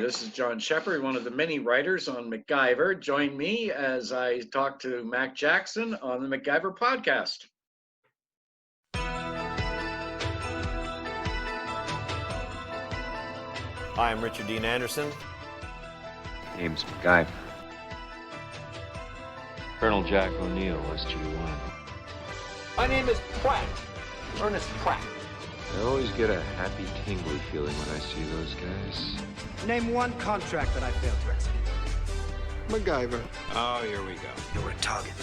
This is John Sheppard, one of the many writers on MacGyver. Join me as I talk to Mac Jackson on the MacGyver podcast. Hi, I'm Richard Dean Anderson. Name's MacGyver. Colonel Jack O'Neill, SG-1. My name is Pratt, Ernest Pratt. I always get a happy, tingly feeling when I see those guys. Name one contract that I failed to execute. MacGyver. Oh, here we go. You're a target.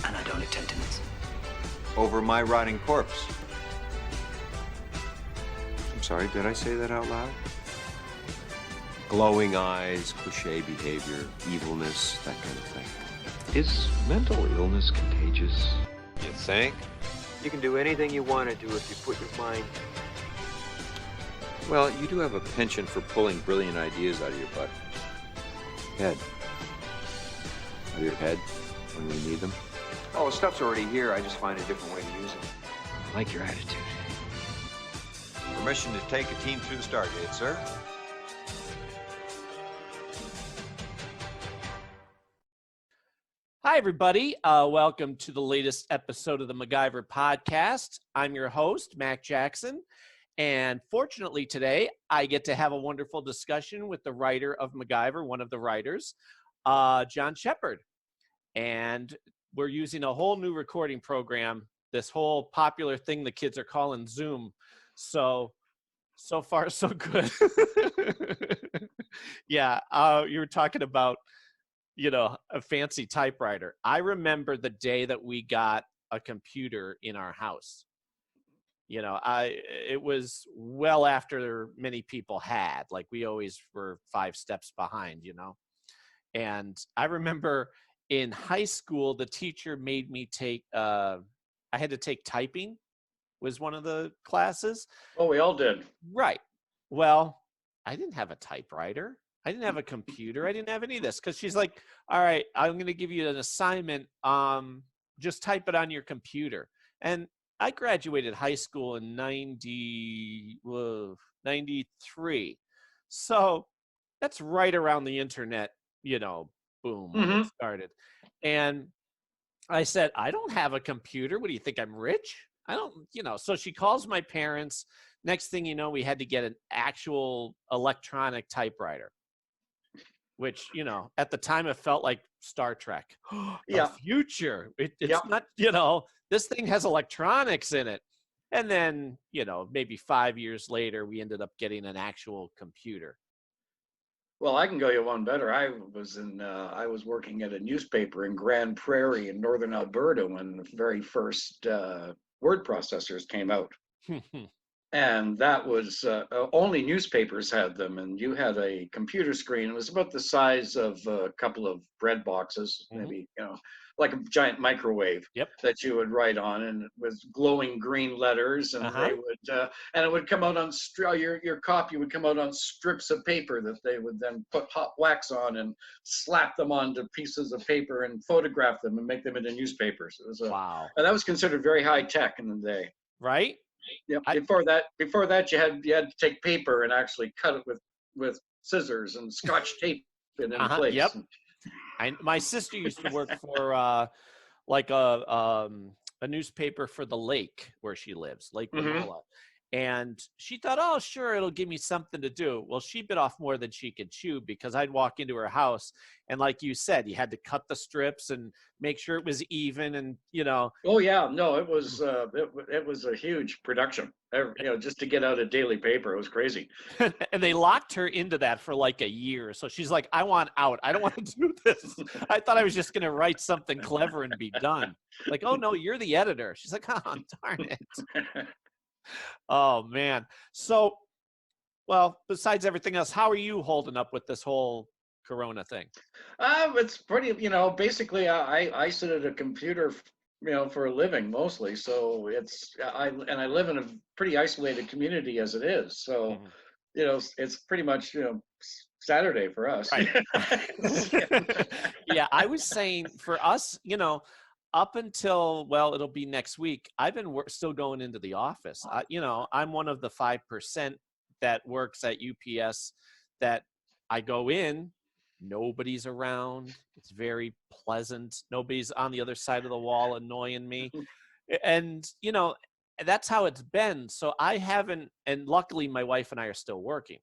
And I don't intend to miss. Over my rotting corpse. I'm sorry, did I say that out loud? Glowing eyes, cliche behavior, evilness, that kind of thing. Is mental illness contagious? You think? You can do anything you want to do if you put your mind. Well, you do have a penchant for pulling brilliant ideas out of your butt. Head. Out of your head when we need them. Oh, the stuff's already here. I just find a different way to use it. I like your attitude. Permission to take a team through the Stargate, sir. Hi, everybody. Welcome to the latest episode of the MacGyver podcast. I'm your host, Mac Jackson. And fortunately today, I get to have a wonderful discussion with the writer of MacGyver, one of the writers, John Sheppard. And we're using a whole new recording program, this whole popular thing the kids are calling Zoom. So far, so good. Yeah, you were talking about, a fancy typewriter. I remember the day that we got a computer in our house. It was well after many people had. Like, we always were 5 steps behind, And I remember in high school, the teacher made me take, I had to take typing, was one of the classes. Oh, we all did. Right. Well, I didn't have a typewriter. I didn't have a computer. I didn't have any of this, because she's like, all right, I'm going to give you an assignment. Just type it on your computer. And I graduated high school in 93. So that's right around the internet, boom, when it started. And I said, I don't have a computer. What do you think? I'm rich? I don't, so she calls my parents. Next thing you know, we had to get an actual electronic typewriter, which, at the time it felt like Star Trek. The future. It's not, this thing has electronics in it. And then, maybe 5 years later, we ended up getting an actual computer. Well, I can go you one better. I was working at a newspaper in Grand Prairie in northern Alberta when the very first word processors came out. And that was only newspapers had them, and you had a computer screen. It was about the size of a couple of bread boxes, maybe, like a giant microwave. Yep. That you would write on, and it was glowing green letters, and they would, and it would come out on your copy would come out on strips of paper that they would then put hot wax on and slap them onto pieces of paper and photograph them and make them into newspapers. It was Wow. And that was considered very high tech in the day. Right? Yeah. Before that, you had to take paper and actually cut it with scissors and Scotch tape it in place. Yep. My sister used to work for like a newspaper for the lake where she lives, Lake Manola. And she thought, oh, sure, it'll give me something to do. Well, she bit off more than she could chew, because I'd walk into her house, and like you said, you had to cut the strips and make sure it was even, and Oh yeah, no, it was a huge production. Just to get out a daily paper, it was crazy. And they locked her into that for like a year. So she's like, I want out. I don't want to do this. I thought I was just going to write something clever and be done. Like, oh no, you're the editor. She's like, oh, darn it. Oh man. So, well, besides everything else, how are you holding up with this whole Corona thing? It's pretty, basically I sit at a computer, for a living mostly. So I live in a pretty isolated community as it is. So, it's pretty much, Saturday for us. Right. Yeah. I was saying for us, up until, well, it'll be next week, I've been still going into the office. I'm one of the 5% that works at UPS that I go in, nobody's around. It's very pleasant. Nobody's on the other side of the wall annoying me. And, that's how it's been. So I haven't, and luckily my wife and I are still working.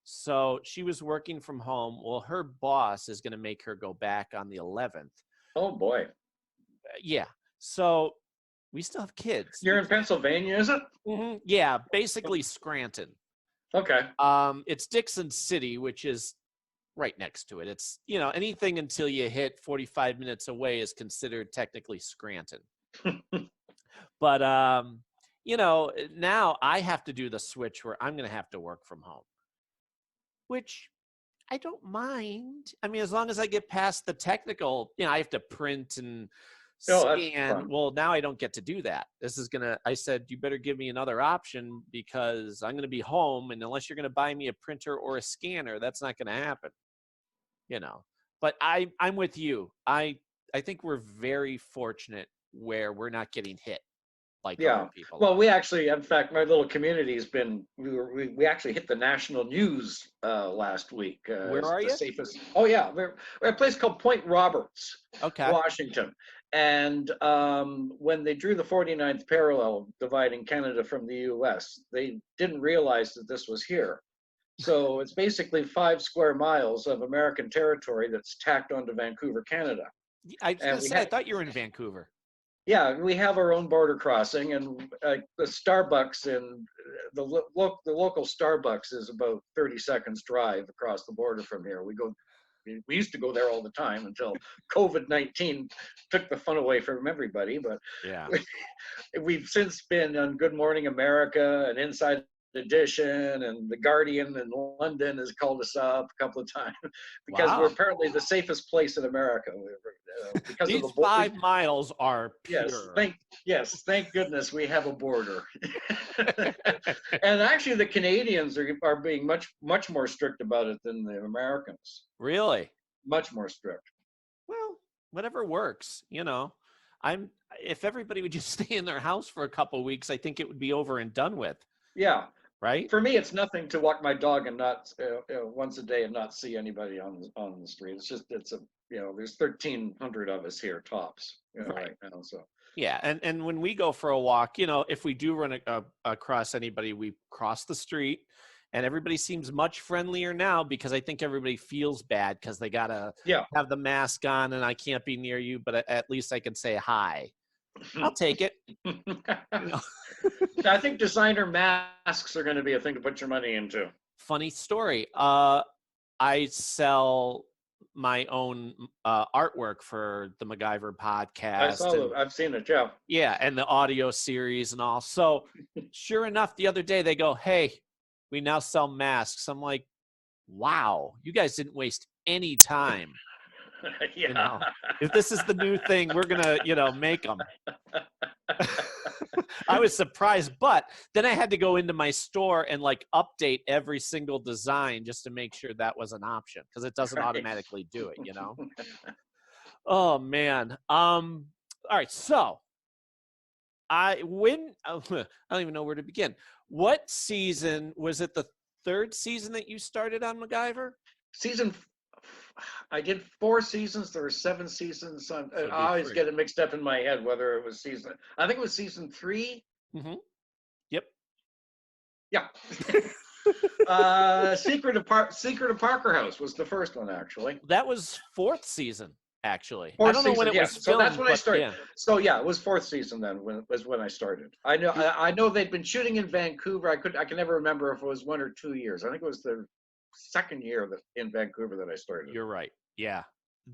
So she was working from home. Well, her boss is going to make her go back on the 11th. Oh, boy. Yeah. So we still have kids. You're in Pennsylvania, is it? Mm-hmm. Yeah, basically Scranton. Okay. It's Dixon City, which is right next to it. It's, anything until you hit 45 minutes away is considered technically Scranton. But, now I have to do the switch where I'm going to have to work from home, which I don't mind. I mean, as long as I get past the technical, I have to print and scan. Well, now I don't get to do that. I said, you better give me another option because I'm going to be home. And unless you're going to buy me a printer or a scanner, that's not going to happen, but I'm with you. I think we're very fortunate where we're not getting hit like other people. Well, we actually, in fact, my little community has been, we actually hit the national news last week. Where are you? Safest. Oh, yeah. We're at a place called Point Roberts, Washington. And when they drew the 49th parallel dividing Canada from the U.S., they didn't realize that this was here. So it's basically 5 square miles of American territory that's tacked onto Vancouver, Canada. I thought you were in Vancouver. Yeah, we have our own border crossing, and the Starbucks in the local Starbucks is about 30 seconds drive across the border from here. We used to go there all the time until COVID-19 took the fun away from everybody. But yeah, we've since been on Good Morning America and Inside Edition, and The Guardian in London has called us up a couple of times because we're apparently the safest place in America. Because these of the 5 miles are pure. Thank goodness we have a border. And actually, the Canadians are being much more strict about it than the Americans. Really? Much more strict. Well, whatever works. If everybody would just stay in their house for a couple of weeks, I think it would be over and done with. Yeah. Right. For me, it's nothing to walk my dog and not once a day and not see anybody on the street. There's 1,300 of us here tops right now. So yeah, and when we go for a walk, if we do run across anybody, we cross the street, and everybody seems much friendlier now because I think everybody feels bad because they gotta have the mask on and I can't be near you, but at least I can say hi. I'll take it. I think designer masks are going to be a thing to put your money into. Funny story. I sell my own artwork for the MacGyver podcast. I've seen it, yeah. Yeah, and the audio series and all. So sure enough, the other day they go, hey, we now sell masks. I'm like, wow, you guys didn't waste any time. Yeah. If this is the new thing, we're gonna, make them. I was surprised, but then I had to go into my store and update every single design just to make sure that was an option because it doesn't automatically do it, Oh man. All right. So I don't even know where to begin. What season was it? The 3rd season that you started on MacGyver? I did 4 seasons. There were 7 seasons. I always get it mixed up in my head whether it was season. I think it was season 3. Mm-hmm. Yep. Yeah. Secret of Parker House was the first one, actually. That was 4th season, actually. 4th I don't know when it was filmed. So that's when I started. Yeah. So yeah, it was 4th season then. When I started. I know they'd been shooting in Vancouver. I can never remember if it was 1 or 2 years. I think it was the 2nd year in Vancouver that I started. You're right. Yeah.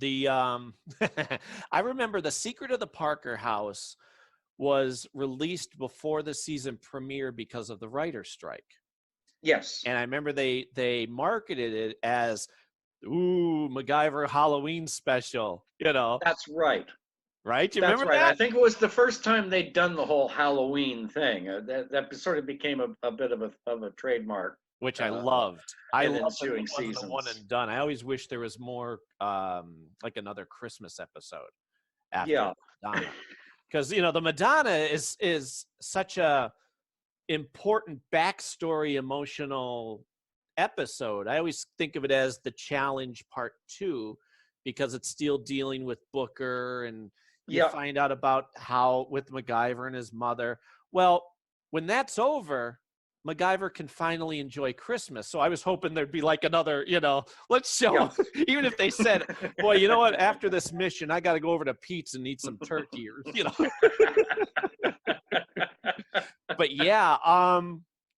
I remember The Secret of the Parker House was released before the season premiere because of the writer's strike. Yes. And I remember they marketed it as, ooh, MacGyver Halloween special, That's right. Right? You remember that? I think it was the first time they'd done the whole Halloween thing. That sort of became a bit of a trademark. Which I loved. I loved ensuing it wasn't the one and done. I always wish there was more, like another Christmas episode after Madonna. Because, the Madonna is such a, important backstory emotional episode. I always think of it as the challenge part 2 because it's still dealing with Booker, and you find out about how with MacGyver and his mother. Well, when that's over, MacGyver can finally enjoy Christmas. So I was hoping there'd be like another, let's show, even if they said, boy, you know what, after this mission, I got to go over to Pete's and eat some turkey or, But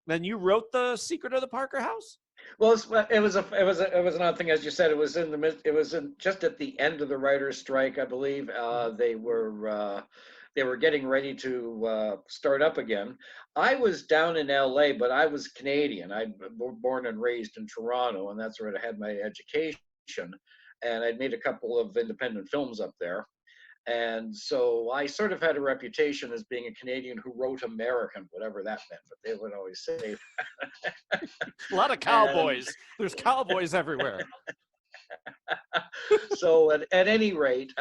then you wrote The Secret of the Parker House? Well, it was another thing, as you said. It was just at the end of the writer's strike, I believe. They were getting ready to start up again. I was down in LA, but I was Canadian. I was born and raised in Toronto, and that's where I had my education. And I'd made a couple of independent films up there. And so I sort of had a reputation as being a Canadian who wrote American, whatever that meant, but they would always say that. A lot of cowboys. There's cowboys everywhere. So at any rate,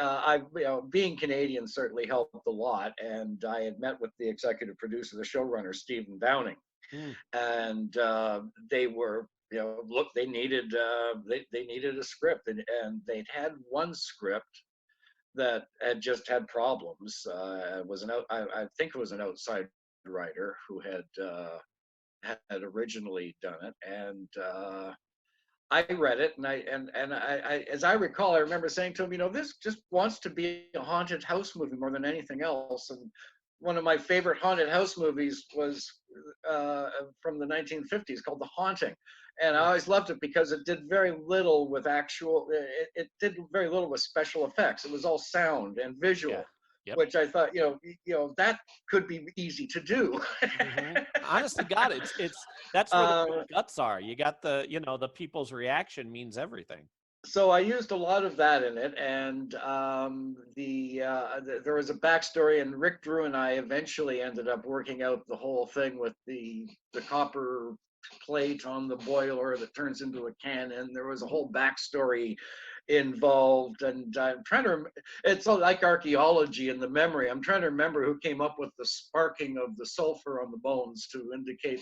being Canadian certainly helped a lot. And I had met with the executive producer, the showrunner, Stephen Downing. And they were, they needed a script, and they'd had one script that had just had problems. I think it was an outside writer who had originally done it, and I read it, and I, as I recall, I remember saying to him, this just wants to be a haunted house movie more than anything else. And one of my favorite haunted house movies was from the 1950s called The Haunting. And I always loved it because it did very little with it did very little with special effects. It was all sound and visual, which I thought, that could be easy to do. Honest to God, that's where the guts are. You got the people's reaction means everything. So I used a lot of that in it, and there was a backstory, and Rick Drew and I eventually ended up working out the whole thing with the copper plate on the boiler that turns into a cannon. There was a whole backstory involved, and I'm trying to it's like archaeology in the memory. I'm trying to remember who came up with the sparking of the sulfur on the bones to indicate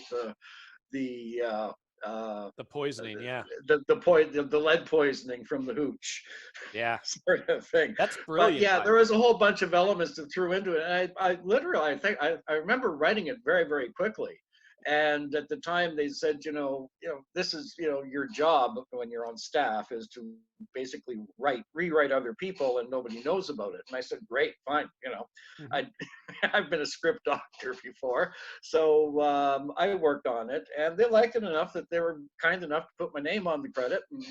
the poisoning, the lead poisoning from the hooch, sort of thing. That's brilliant. But there was a whole bunch of elements that threw into it, and I literally, I remember writing it very, very quickly. And at the time they said, this is, your job when you're on staff is to basically rewrite other people, and nobody knows about it. And I said, great, fine. I've been a script doctor before. So I worked on it, and they liked it enough that they were kind enough to put my name on the credit. And,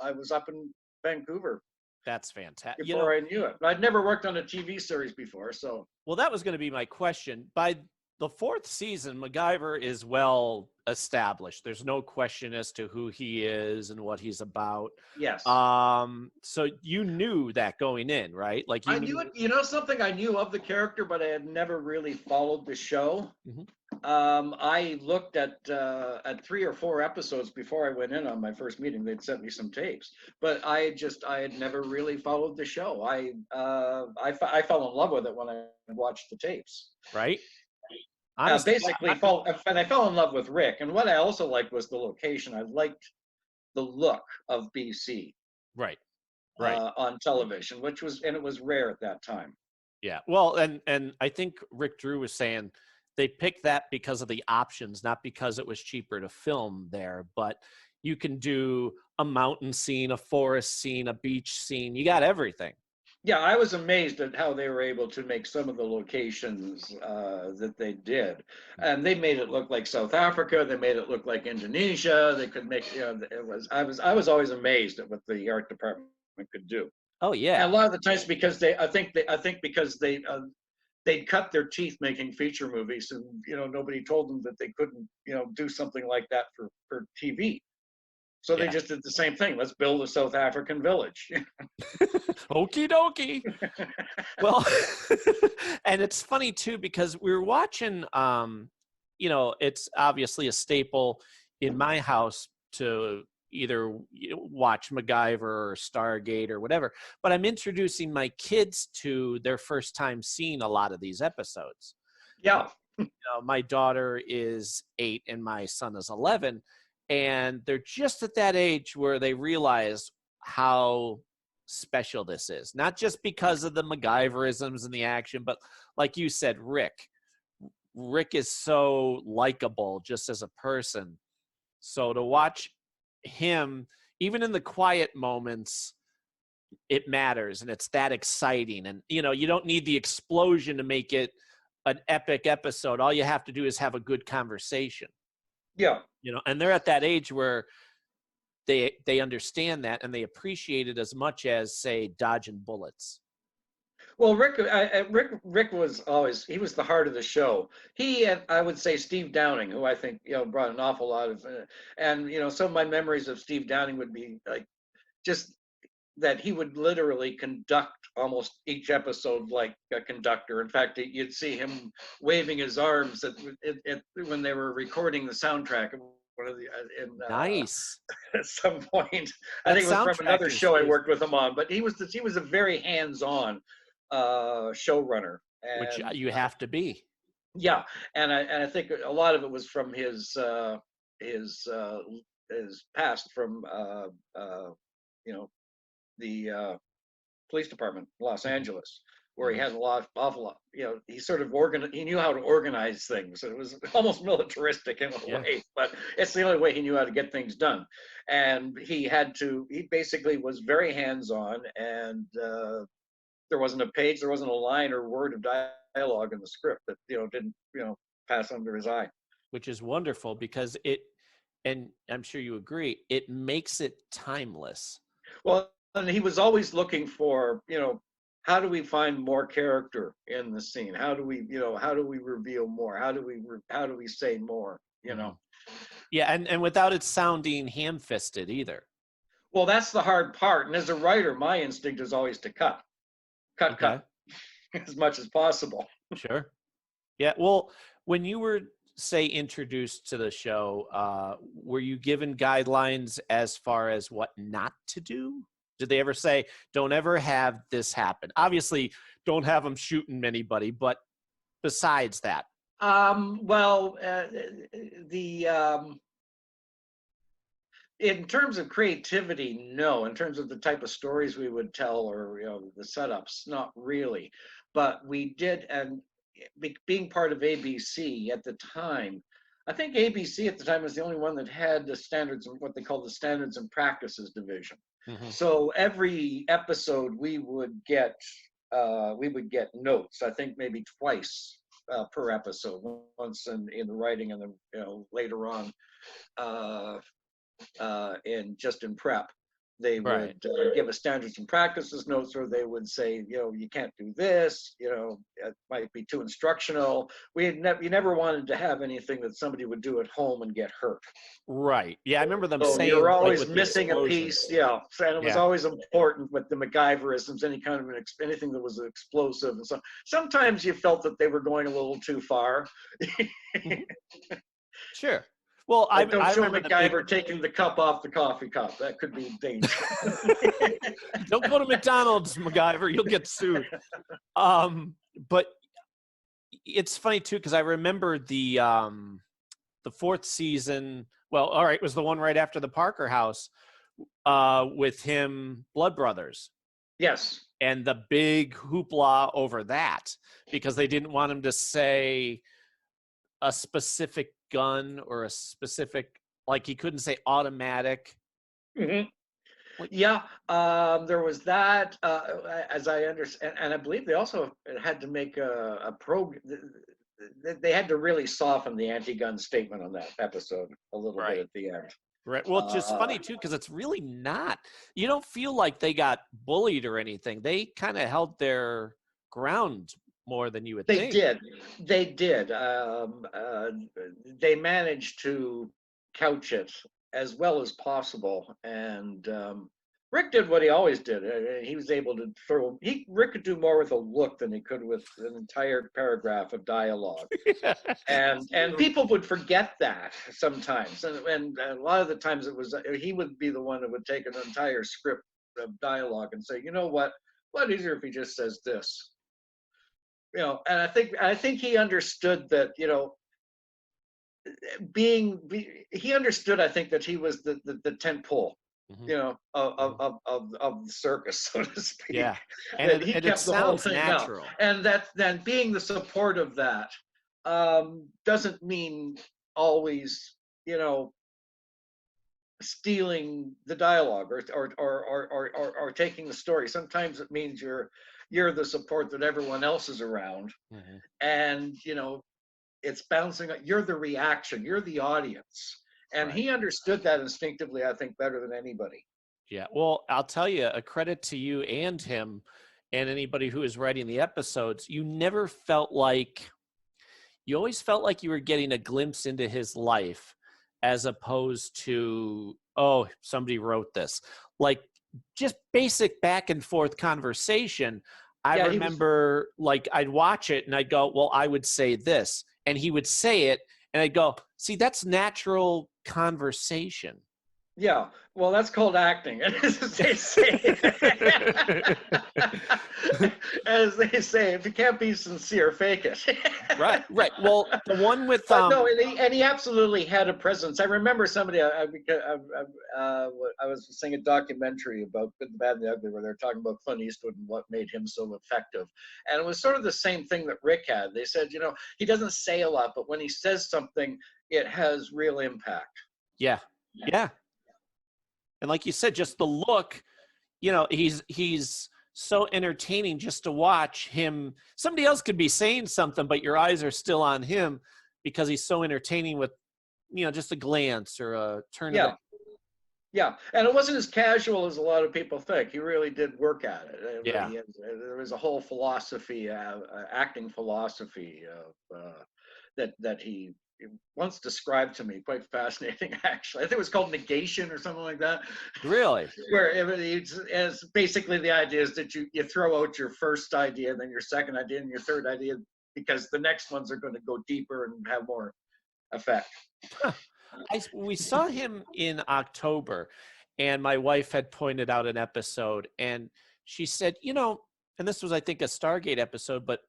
I was up in Vancouver. That's fantastic. Before I knew it. I'd never worked on a TV series before. So, well, that was going to be my question. By the 4th season, MacGyver is well established. There's no question as to who he is and what he's about. Yes. So you knew that going in, right? Like I knew it. Something I knew of the character, but I had never really followed the show. I looked at 3 or 4 episodes before I went in on my first meeting. They'd sent me some tapes, but I had never really followed the show. I fell in love with it when I watched the tapes. Right. I fell in love with Rick, and what I also liked was the location. I liked the look of BC, right, on television, it was rare at that time. Yeah, well, and I think Rick Drew was saying they picked that because of the options, not because it was cheaper to film there. But you can do a mountain scene, a forest scene, a beach scene. You got everything. Yeah, I was amazed at how they were able to make some of the locations that they did, and they made it look like South Africa. They made it look like Indonesia. They could make, I was always amazed at what the art department could do. Oh yeah, and a lot of the times because I think because they'd cut their teeth making feature movies, and nobody told them that they couldn't do something like that for TV. So they just did the same thing. Let's build a South African village. Okie dokie. Well, and it's funny too, because we were watching, it's obviously a staple in my house to either watch MacGyver or Stargate or whatever, but I'm introducing my kids to their first time seeing a lot of these episodes. Yeah. My daughter is 8 and my son is 11, and they're just at that age where they realize how special this is, not just because of the MacGyverisms and the action, but like you said, Rick is so likable just as a person. So to watch him, even in the quiet moments, it matters, and it's that exciting. And you don't need the explosion to make it an epic episode. All you have to do is have a good conversation. Yeah. And they're at that age where they understand that, and they appreciate it as much as, say, dodging bullets. Well, Rick was he was the heart of the show. He and I would say Steve Downing, who I think brought an awful lot of, and some of my memories of Steve Downing would be like just that he would literally conduct almost each episode like a conductor. In fact, you'd see him waving his arms when they were recording the soundtrack. One of the Nice. At some point, I think it was from another show I worked with him on. But he was a very hands-on showrunner, which you have to be. Yeah, and I think a lot of it was from his past from the police department, Los Angeles, where he had awful lot. He sort of he knew how to organize things. It was almost militaristic in a way, but it's the only way he knew how to get things done. And he basically was very hands-on, and there wasn't a page, there wasn't a line or word of dialogue in the script that didn't pass under his eye. Which is wonderful, because and I'm sure you agree, it makes it timeless. Well, and he was always looking for, how do we find more character in the scene? How do we reveal more? How do we say more? Yeah, and without it sounding ham-fisted either. Well, that's the hard part. And as a writer, my instinct is always to cut as much as possible. Sure. Yeah. Well, when you were, say, introduced to the show, were you given guidelines as far as what not to do? Did they ever say, don't ever have this happen? Obviously, don't have them shooting anybody, but besides that. In terms of creativity, no. In terms of the type of stories we would tell, or the setups, not really. But we did, and being part of ABC at the time, I think ABC at the time was the only one that had the standards, what they call the standards and practices division. Mm-hmm. So every episode we would get notes. I think maybe twice per episode, once in the writing and then later on in prep. They would give us standards and practices notes, or they would say, you can't do this, it might be too instructional. You never wanted to have anything that somebody would do at home and get hurt. Right. Yeah, I remember them saying you're always missing a piece. Yeah, and it was always important with the MacGyverisms, anything that was explosive, and so sometimes you felt that they were going a little too far. Sure. Well, I show MacGyver taking the cup off the coffee cup. That could be dangerous. Don't go to McDonald's, MacGyver. You'll get sued. But it's funny too, because I remember the fourth season. Well, all right, it was the one right after the Parker House with him, Blood Brothers. Yes. And the big hoopla over that, because they didn't want him to say a specific gun or a specific, like he couldn't say automatic. Mm-hmm. There was that, as I understand, and I believe they also had to make a program. They had to really soften the anti-gun statement on that episode a little bit at the end. Right. Well, it's just funny too, because it's really not. You don't feel like they got bullied or anything. They kind of held their ground more than you would think. They did. They managed to couch it as well as possible, and Rick did what he always did. He was able to Rick could do more with a look than he could with an entire paragraph of dialogue. and people would forget that sometimes, and a lot of the times it was he would be the one that would take an entire script of dialogue and say, what easier if he just says this. you know, and I think he understood that, you know, he understood, I think, that he was the tent pole, Mhm. you know, of the circus, so to speak. Yeah, and That he it kept the whole sounds thing up, natural. and that then being the support of that doesn't mean always, you know, stealing the dialogue or taking the story. Sometimes it means you're the support that everyone else is around, Mhm. and you know, it's bouncing. You're the reaction. You're the audience, and Right. he understood that instinctively, I think, better than anybody. Yeah. Well, I'll tell you, a credit to you and him and anybody who is writing the episodes. You always felt like you were getting a glimpse into his life as opposed to, oh, somebody wrote this. Like just basic back and forth conversation. I Yeah, he was. remember like I'd watch it and I'd go, well, I would say this. And he would say it and I'd go, see, that's natural conversation. Yeah, well, that's called acting, as they say. As they say, if you can't be sincere, fake it. Right, right. Well, the one with But no, and he absolutely had a presence. I remember somebody, I was seeing a documentary about Good, the Bad, and the Ugly, where they're talking about Clint Eastwood and what made him so effective. And it was sort of the same thing that Rick had. They said, you know, he doesn't say a lot, but when he says something, it has real impact. yeah, yeah. And like you said, just the look, you know, he's so entertaining just to watch him. Somebody else could be saying something, but your eyes are still on him because he's so entertaining with, you know, just a glance or a turn of Yeah. the. Yeah, and it wasn't as casual as a lot of people think. He really did work at it. Yeah. There was a whole philosophy, acting philosophy that he once described to me. Quite fascinating, actually. I think it was called negation or something like that. Really? Where it's basically the idea is that you throw out your first idea, then your second idea, and your third idea, because the next ones are going to go deeper and have more effect. Huh. We saw him in October, and my wife had pointed out an episode, and she said, you know, and this was, I think, a Stargate episode, but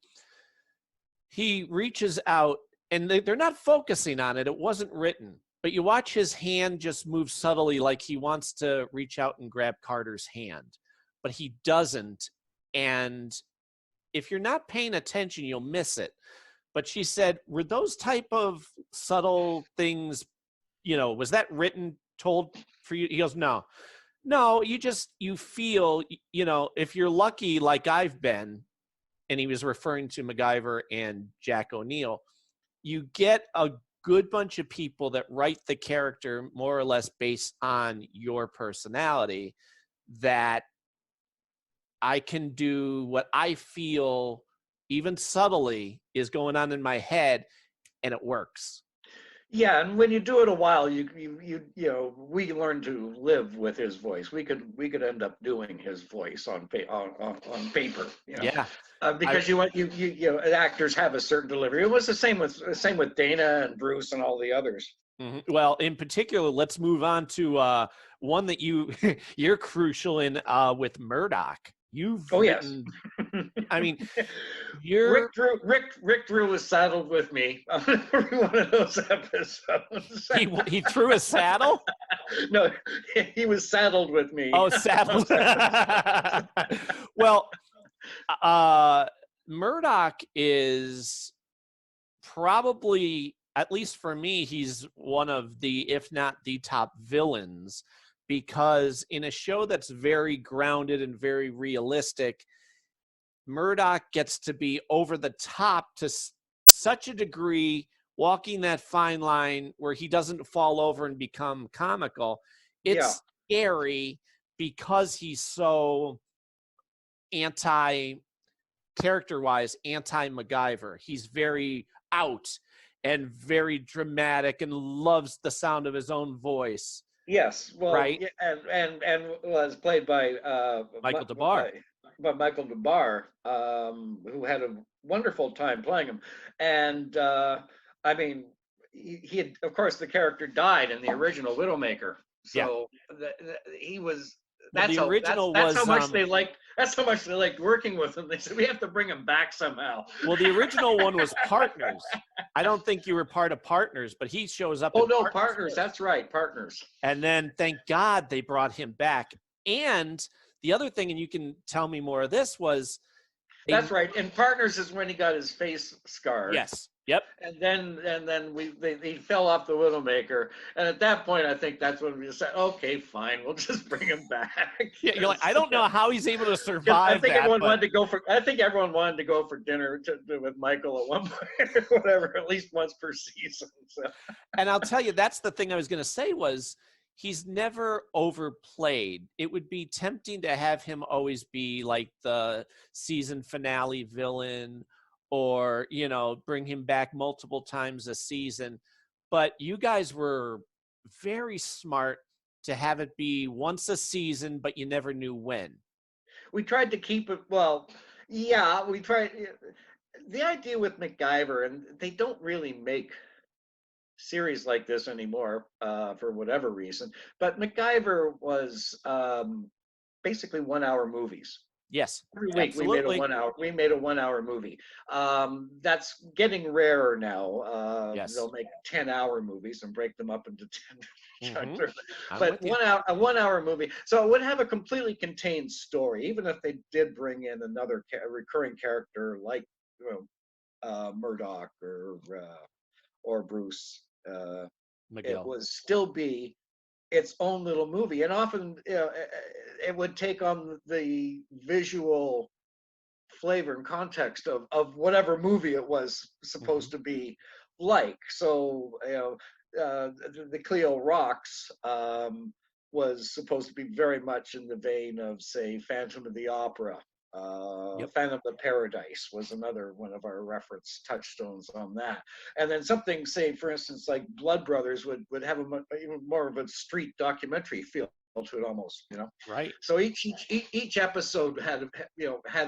he reaches out, and they're not focusing on it. It wasn't written, but you watch his hand just move subtly, like he wants to reach out and grab Carter's hand, but he doesn't. And if you're not paying attention, you'll miss it. But she said, were those type of subtle things, you know, was that written, told for you? He goes, no, you feel, you know, if you're lucky, like I've been, and he was referring to MacGyver and Jack O'Neill, you get a good bunch of people that write the character more or less based on your personality, that I can do what I feel, even subtly, is going on in my head, and it works. Yeah, and when you do it a while, you know, we learn to live with his voice. We could end up doing his voice on paper, you know, Yeah. because you know, actors have a certain delivery. It was the same with Dana and Bruce and all the others. Mm-hmm. Well, in particular, let's move on to one that you're crucial in with Murdoch. You've written, I mean, Rick Drew was saddled with me on every one of those episodes. he threw a saddle? No, he was saddled with me. Oh, saddled. Well, Murdoch is probably, at least for me, he's one of the, if not the top villains, because in a show that's very grounded and very realistic, Murdoch gets to be over the top to such a degree, walking that fine line where he doesn't fall over and become comical. It's scary because he's so character-wise, anti-MacGyver. He's very out and very dramatic and loves the sound of his own voice. Yes, well, right, and was played by Michael DeBar. By Michael DeBar, who had a wonderful time playing him, and I mean, he had, of course, the character died in the original Widowmaker, so he was Well, the original that's was how much they liked. That's how much they liked working with him. They said we have to bring him back somehow. well, the original one was Partners. I don't think you were part of Partners, but he shows up. Oh in no, Partners Partners. first. That's right, Partners. And then, thank God, they brought him back. And the other thing, and you can tell me more of this, was that's right. And Partners is when he got his face scarred. Yes. Yep. And then he fell off the Widowmaker, and at that point, I think that's when we said, okay, fine, we'll just bring him back. Yeah, you're like, I don't know how he's able to survive. I think everyone wanted to go for. I think everyone wanted to go for dinner with Michael at one point, or whatever, at least once per season. So. And I'll tell you, that's the thing I was going to say was he's never overplayed. It would be tempting to have him always be like the season finale villain, or, you know, bring him back multiple times a season. But you guys were very smart to have it be once a season, but you never knew when. We tried to keep it, well, yeah, we tried. The idea with MacGyver, and they don't really make series like this anymore for whatever reason, but MacGyver was basically 1 hour movies. Yes, every week absolutely. we made a 1 hour movie. That's getting rarer now. Yes. They'll make 10-hour movies and break them up into 10 chapters. I'm But with you. a 1 hour movie, so it would have a completely contained story, even if they did bring in another recurring character like, you know, Murdoch or Bruce. It would still be its own little movie, and often, you know, it would take on the visual flavor and context of whatever movie it was supposed to be like. So, you know, the Cleo Rocks was supposed to be very much in the vein of, say, Phantom of the Opera. Phantom of Paradise was another one of our reference touchstones on that. And then something, say, for instance, like Blood Brothers would have even more of a street documentary feel to it, almost, you know. Right. So each episode had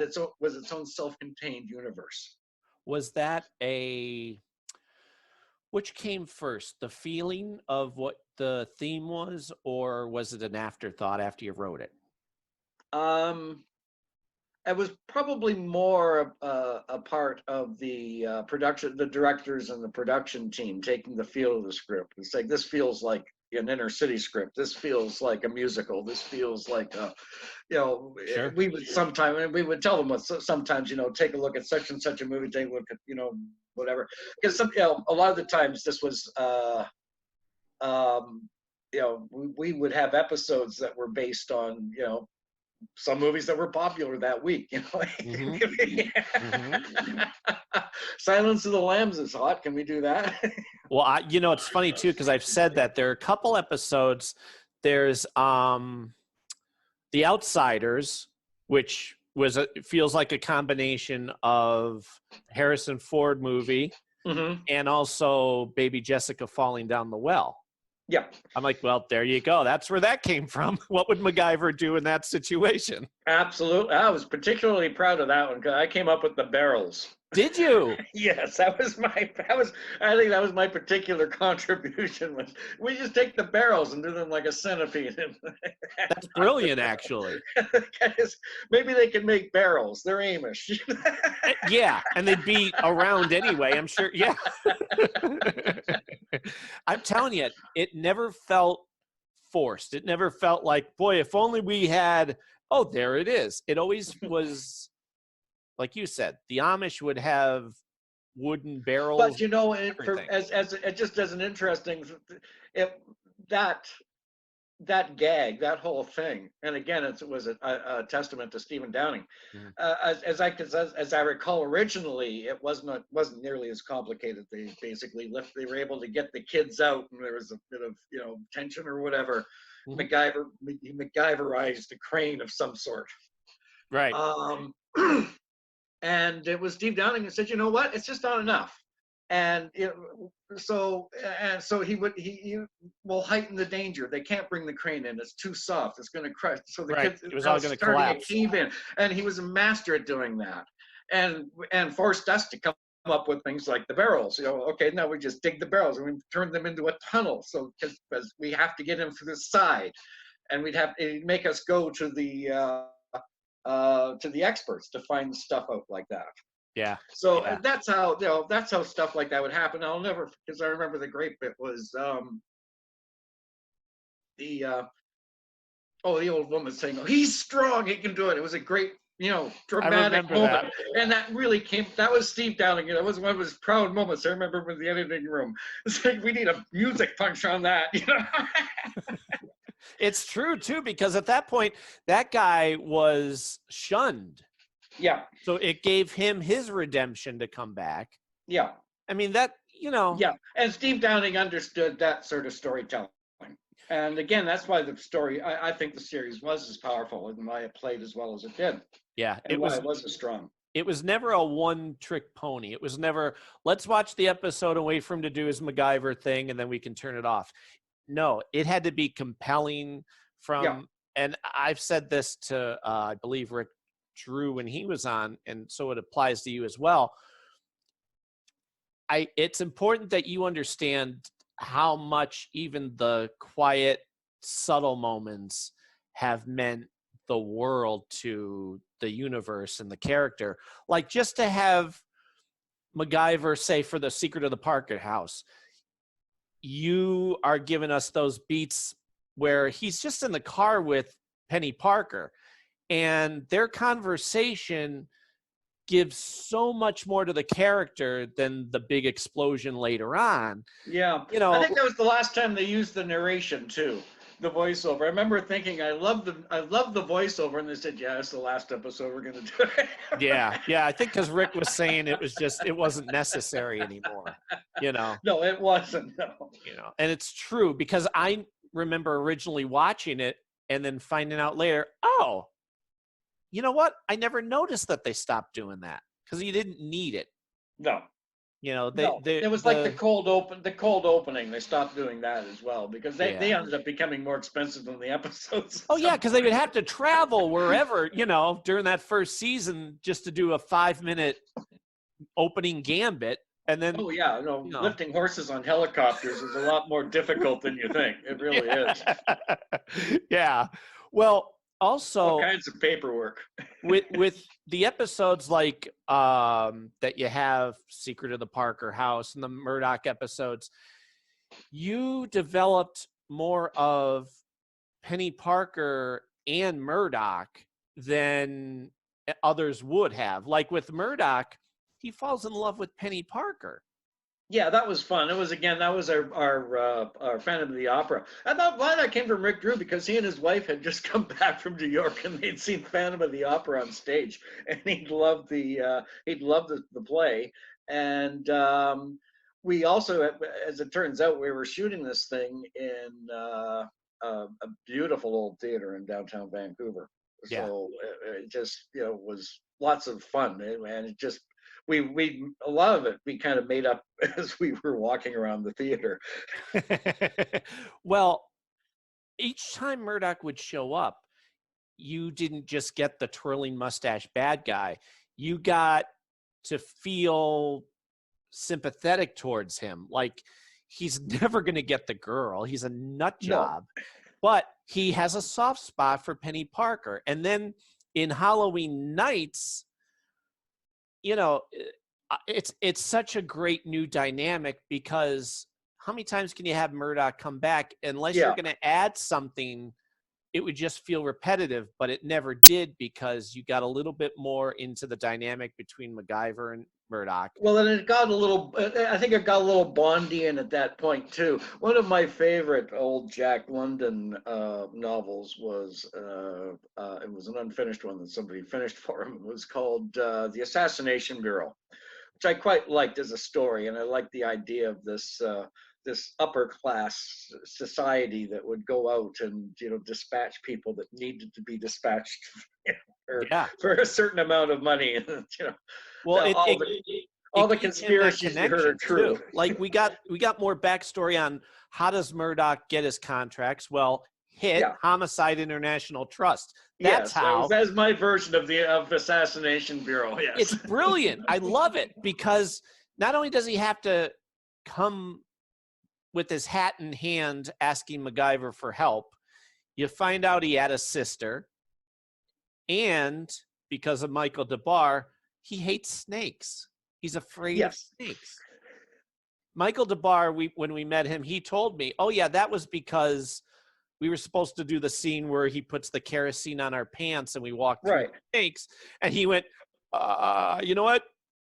its own self-contained universe. Was that which came first, the feeling of what the theme was, or was it an afterthought after you wrote it? It was probably more a part of the production, the directors and the production team taking the feel of the script. It's like, this feels like an inner city script. This feels like a musical. This feels like a, you know, Sure. We would tell them sometimes, you know, take a look at such and such a movie, take a look at, you know, whatever. Because you know, a lot of the times this was, you know, we would have episodes that were based on, you know, some movies that were popular that week, you know. Silence of the Lambs is hot. Can we do that? Well, you know, it's funny too, because I've said that there are a couple episodes. There's The Outsiders, which feels like a combination of Harrison Ford movie and also Baby Jessica falling down the well. Yeah. I'm like, well, there you go. That's where that came from. What would MacGyver do in that situation? Absolutely. I was particularly proud of that one because I came up with the barrels. Did you? Yes, I think that was my particular contribution. Was we just take the barrels and do them like a centipede. That's brilliant, actually. Maybe they can make barrels. They're Amish. Yeah, and they'd be around anyway, I'm sure. Yeah. I'm telling you, it never felt forced. It never felt like, boy, if only we had, oh, there it is. It always was, like you said, the Amish would have wooden barrels. But, you know, just as an interesting, that gag, that whole thing, and again, it was a testament to Stephen Downing. As I recall, originally it wasn't nearly as complicated. They basically they were able to get the kids out, and there was a bit of, you know, tension or whatever. MacGyverized a crane of some sort, right? And it was Steve Downing who said, you know what, it's just not enough. And so he will heighten the danger. They can't bring the crane in; it's too soft. It's going to crush. So the kids, it was all going to collapse. Cave in, and he was a master at doing that, and forced us to come up with things like the barrels. You know, okay, now we just dig the barrels and we turn them into a tunnel. So because we have to get in through the side, and it'd make us go to the experts to find stuff out like that. Yeah. So Yeah. that's how stuff like that would happen. I'll never, because I remember the great bit was the old woman saying, "Oh, he's strong, he can do it." It was a great, dramatic moment, and that really that was Steve Downing. That was one of his proud moments. I remember in the editing room. It's like, we need a music punch on that. It's true too, because at that point, that guy was shunned. Yeah. So it gave him his redemption to come back. Yeah. I mean, that, Yeah, and Steve Downing understood that sort of storytelling. And again, that's why the story, I think the series was as powerful and why it played as well as it did. Yeah. And why it was as strong. It was never a one-trick pony. It was never, let's watch the episode and wait for him to do his MacGyver thing and then we can turn it off. No, it had to be compelling and I've said this to, I believe, Rick Drew when he was on, and so it applies to you as well. It's important that you understand how much even the quiet, subtle moments have meant the world to the universe and the character. Like, just to have MacGyver say for the Secret of the Parker House, you are giving us those beats where he's just in the car with Penny Parker, and their conversation gives so much more to the character than the big explosion later on. Yeah. I think that was the last time they used the narration too, the voiceover. I remember thinking, I love the voiceover, and they said, yeah, it's the last episode we're going to do it. Yeah. I think because Rick was saying it wasn't necessary anymore. No, it wasn't. No. And it's true, because I remember originally watching it and then finding out later, oh, you know what? I never noticed that they stopped doing that because you didn't need it. No. It was like the cold opening. They stopped doing that as well because they ended up becoming more expensive than the episodes. Oh yeah, because they would have to travel wherever, during that first season just to do a 5-minute opening gambit. And then lifting horses on helicopters is a lot more difficult than you think. It really is. Yeah. Well, also all kinds of paperwork. with the episodes like that you have Secret of the Parker House and the Murdoch episodes, you developed more of Penny Parker and Murdoch than others would have. Like with Murdoch, he falls in love with Penny Parker. Yeah, that was fun. It was, again, that was our Phantom of the Opera. I thought why that came from Rick Drew, because he and his wife had just come back from New York and they'd seen Phantom of the Opera on stage, and he loved the play. And we also, as it turns out, we were shooting this thing in a beautiful old theater in downtown Vancouver. Yeah. So it just was lots of fun, and it just. We a lot of it we kind of made up as we were walking around the theater. Well, each time Murdoch would show up, you didn't just get the twirling mustache bad guy. You got to feel sympathetic towards him. Like, he's never going to get the girl. He's a nut job. No. But he has a soft spot for Penny Parker. And then in Halloween Nights, it's such a great new dynamic, because how many times can you have Murdoch come back? Unless you're going to add something, it would just feel repetitive, but it never did, because you got a little bit more into the dynamic between MacGyver and Murdoch. Well, and it got a little Bondian at that point too. One of my favorite old Jack London novels was it was an unfinished one that somebody finished for him. It was called The Assassination Girl, which I quite liked as a story, and I liked the idea of this upper class society that would go out and dispatch people that needed to be dispatched for a certain amount of money. Well, all the conspiracies you heard are true. Too. Like we got more backstory on how does Murdoch get his contracts. Well, Homicide International Trust. That's how. That's my version of the Assassination Bureau. Yes, it's brilliant. I love it, because not only does he have to come with his hat in hand asking MacGyver for help, You find out he had a sister, and because of Michael DeBar, he hates snakes. He's afraid of snakes. Michael DeBar, when we met him, he told me, oh, yeah, that was because we were supposed to do the scene where he puts the kerosene on our pants and we walk through snakes. And he went, you know what?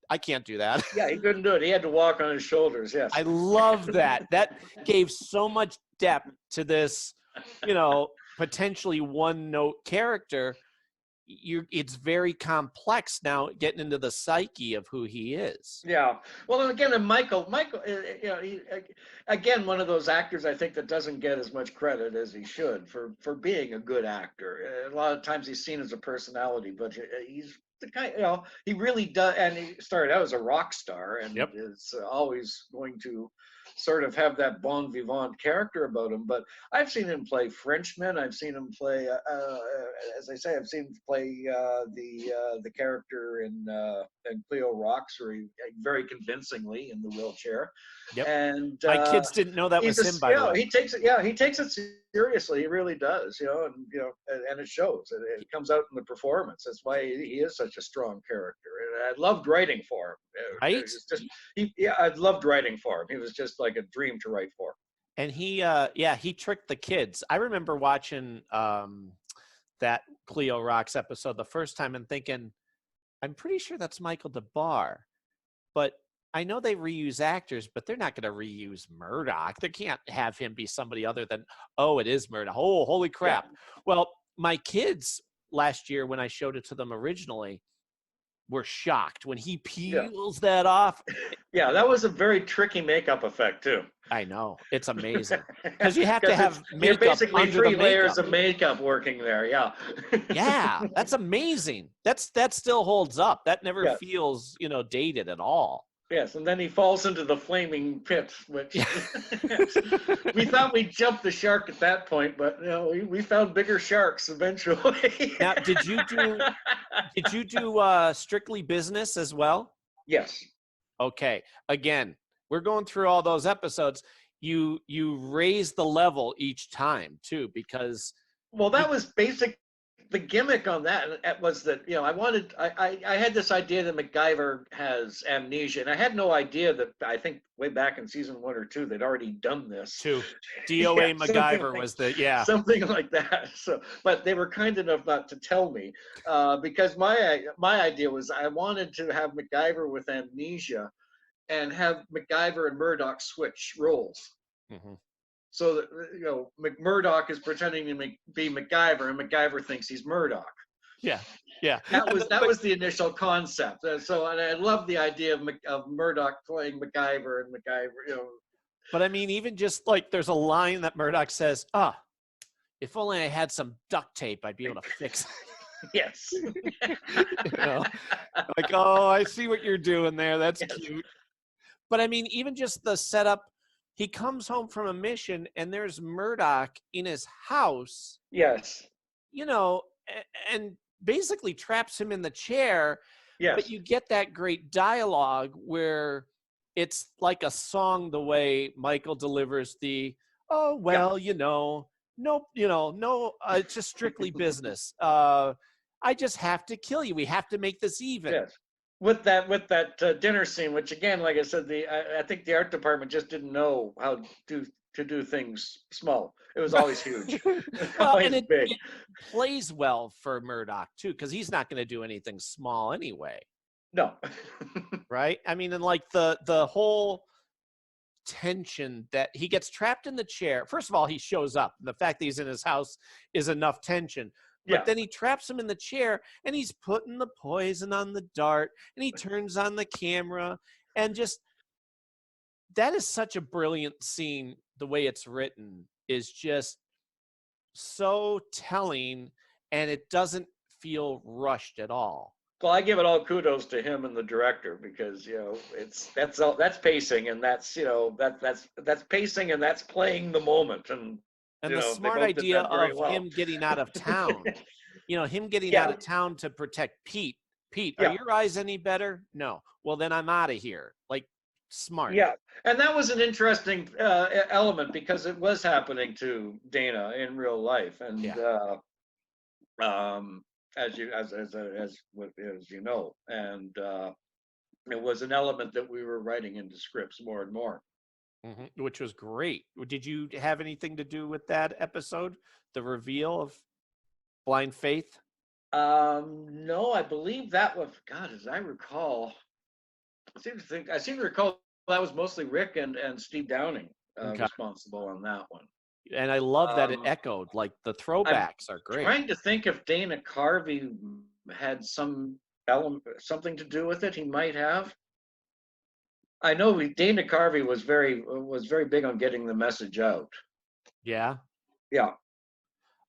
I can't do that. Yeah, he couldn't do it. He had to walk on his shoulders, yes. I love that. That gave so much depth to this, potentially one-note character. It's very complex now, getting into the psyche of who he is. Yeah. Well, and again, Michael, again, one of those actors I think that doesn't get as much credit as he should for being a good actor. A lot of times he's seen as a personality, but he's the guy, he really does. And he started out as a rock star, and is always going to sort of have that bon vivant character about him. But I've seen him play Frenchmen. I've seen him play, as I say, I've seen him play the character in Cleo Rocks, where he very convincingly in the wheelchair. Yep. And my kids didn't know that was him. By the way, he takes it. Yeah, he takes it seriously. He really does. And it shows. It comes out in the performance. That's why he is such a strong character. And I loved writing for him. Right? I loved writing for him. He was just like a dream to write for. And he tricked the kids. I remember watching that Cleo Rocks episode the first time and thinking, I'm pretty sure that's Michael DeBar, but I know they reuse actors, but they're not going to reuse Murdoch. They can't have him be somebody other than, oh, it is Murdoch. Oh, holy crap. Yeah. Well, my kids last year, when I showed it to them originally, were shocked when he peels that off. Yeah, that was a very tricky makeup effect too. I know, it's amazing because you have to have makeup. You're basically under three the layers of makeup working there. Yeah. Yeah, that's amazing. That still holds up. That never feels dated at all. Yes, and then he falls into the flaming pit, which we thought we'd jump the shark at that point, but we found bigger sharks eventually. Now, did you do Strictly Business as well? Yes. Okay. Again, we're going through all those episodes. You raise the level each time too, because that was basic. The gimmick on that was that I had this idea that MacGyver has amnesia, and I had no idea that I think way back in season 1 or 2 they'd already done this. DOA MacGyver was something like that. So, but they were kind enough not to tell me because my idea was I wanted to have MacGyver with amnesia, and have MacGyver and Murdoch switch roles. Mm-hmm. So that Murdoch is pretending to be MacGyver, and MacGyver thinks he's Murdoch. Yeah. That was the initial concept. And I love the idea of Murdoch playing MacGyver and MacGyver. But I mean, even just like there's a line that Murdoch says, if only I had some duct tape, I'd be able to fix it. Yes. Like, oh, I see what you're doing there. That's cute. But I mean, even just the setup. He comes home from a mission and there's Murdoch in his house. Yes. And basically traps him in the chair. Yes. But you get that great dialogue where it's like a song the way Michael delivers the, no, it's just strictly business. I just have to kill you. We have to make this even. Yes. With that dinner scene, which again, like I said, I think the art department just didn't know how to do things small. It was always huge. Always big. It plays well for Murdoch too, because he's not going to do anything small anyway. No. Right? I mean, and like the whole tension that he gets trapped in the chair. First of all, he shows up. The fact that he's in his house is enough tension. But then he traps him in the chair, and he's putting the poison on the dart, and he turns on the camera, and just that is such a brilliant scene. The way it's written is just so telling, and it doesn't feel rushed at all. Well, I give it all kudos to him and the director because that's pacing, and that's pacing, and that's playing the moment, and the smart idea of him getting out of town, him getting out of town to protect Pete. Pete, are your eyes any better? No. Well, then I'm out of here. Like, Smart. Yeah, and that was an interesting element because it was happening to Dana in real life, and as you know, and it was an element that we were writing into scripts more and more. Which was great. Did you have anything to do with that episode, the reveal of Blind Faith? No, I believe that was, God, as I recall, I seem to recall that was mostly Rick and Steve Downing responsible on that one. And I love that it echoed. Like the throwbacks are great. Trying to think if Dana Carvey had something to do with it. He might have. I know Dana Carvey was very big on getting the message out. Yeah. Yeah.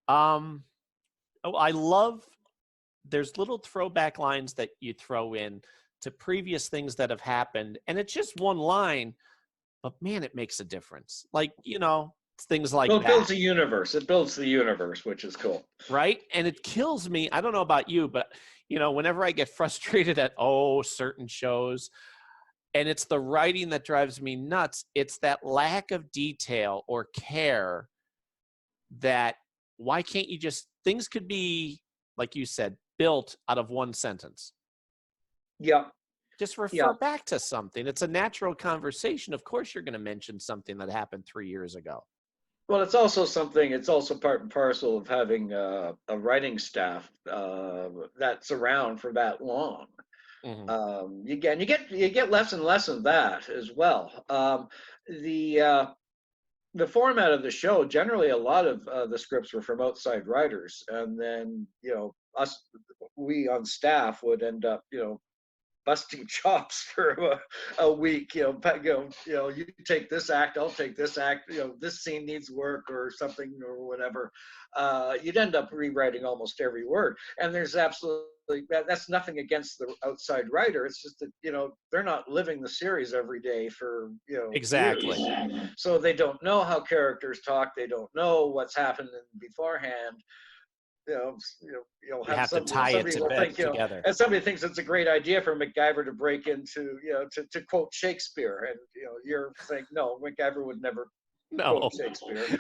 I love. There's little throwback lines that you throw in to previous things that have happened, and it's just one line, but man, it makes a difference. Like, you know, things like that. It builds a universe. It builds the universe, which is cool. Right? And it kills me. I don't know about you, but, you know, whenever I get frustrated at, certain shows, and it's the writing that drives me nuts, it's that lack of detail or care that why can't you just, things could be, like you said, built out of one sentence. Yeah. Just refer back to something. It's a natural conversation. Of course, you're going to mention something that happened 3 years ago. Well, it's also part and parcel of having a writing staff that's around for that long. You get less and less of that as well. The format of the show, generally a lot of the scripts were from outside writers, and then, you know, we on staff would end up, you know, busting chops for a week. You take this act, I'll take this act. You know, this scene needs work or something or whatever. You'd end up rewriting almost every word, and there's absolutely that's nothing against the outside writer. It's just that, you know, they're not living the series every day for, you know, exactly years. So they don't know how characters talk. They don't know what's happened beforehand. You have to tie it together. And somebody thinks it's a great idea for MacGyver to break into, you know, to quote Shakespeare, and, you know, you're saying no, MacGyver would never quote Shakespeare.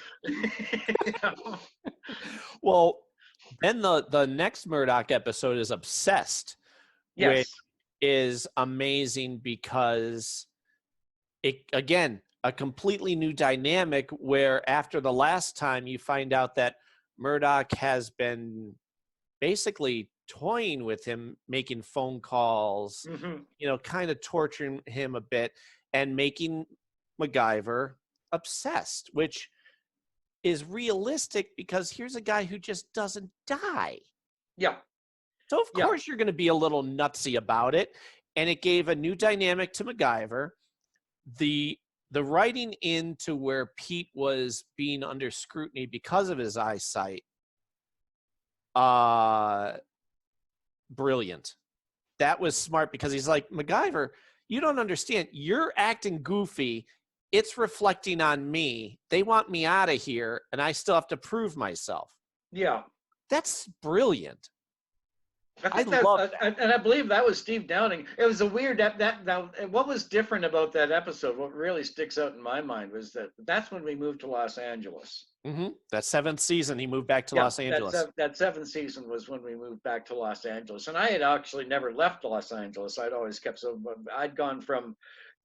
Well, then the next Murdoch episode is Obsessed, which is amazing because it, again, a completely new dynamic where after the last time you find out that Murdoch has been basically toying with him, making phone calls, you know, kind of torturing him a bit and making MacGyver obsessed, which is realistic because here's a guy who just doesn't die. Yeah. So of course you're going to be a little nutsy about it. And it gave a new dynamic to MacGyver. The writing into where Pete was being under scrutiny because of his eyesight, brilliant. That was smart because he's like, MacGyver, you don't understand. You're acting goofy. It's reflecting on me. They want me out of here, and I still have to prove myself. Yeah. That's brilliant. I love that. And I believe that was Steve Downing. It was a weird what was different about that episode, what really sticks out in my mind was that's when we moved to Los Angeles. That 7th season, he moved back to Los Angeles. That 7th season was when we moved back to Los Angeles. And I had actually never left Los Angeles. I'd always I'd gone from,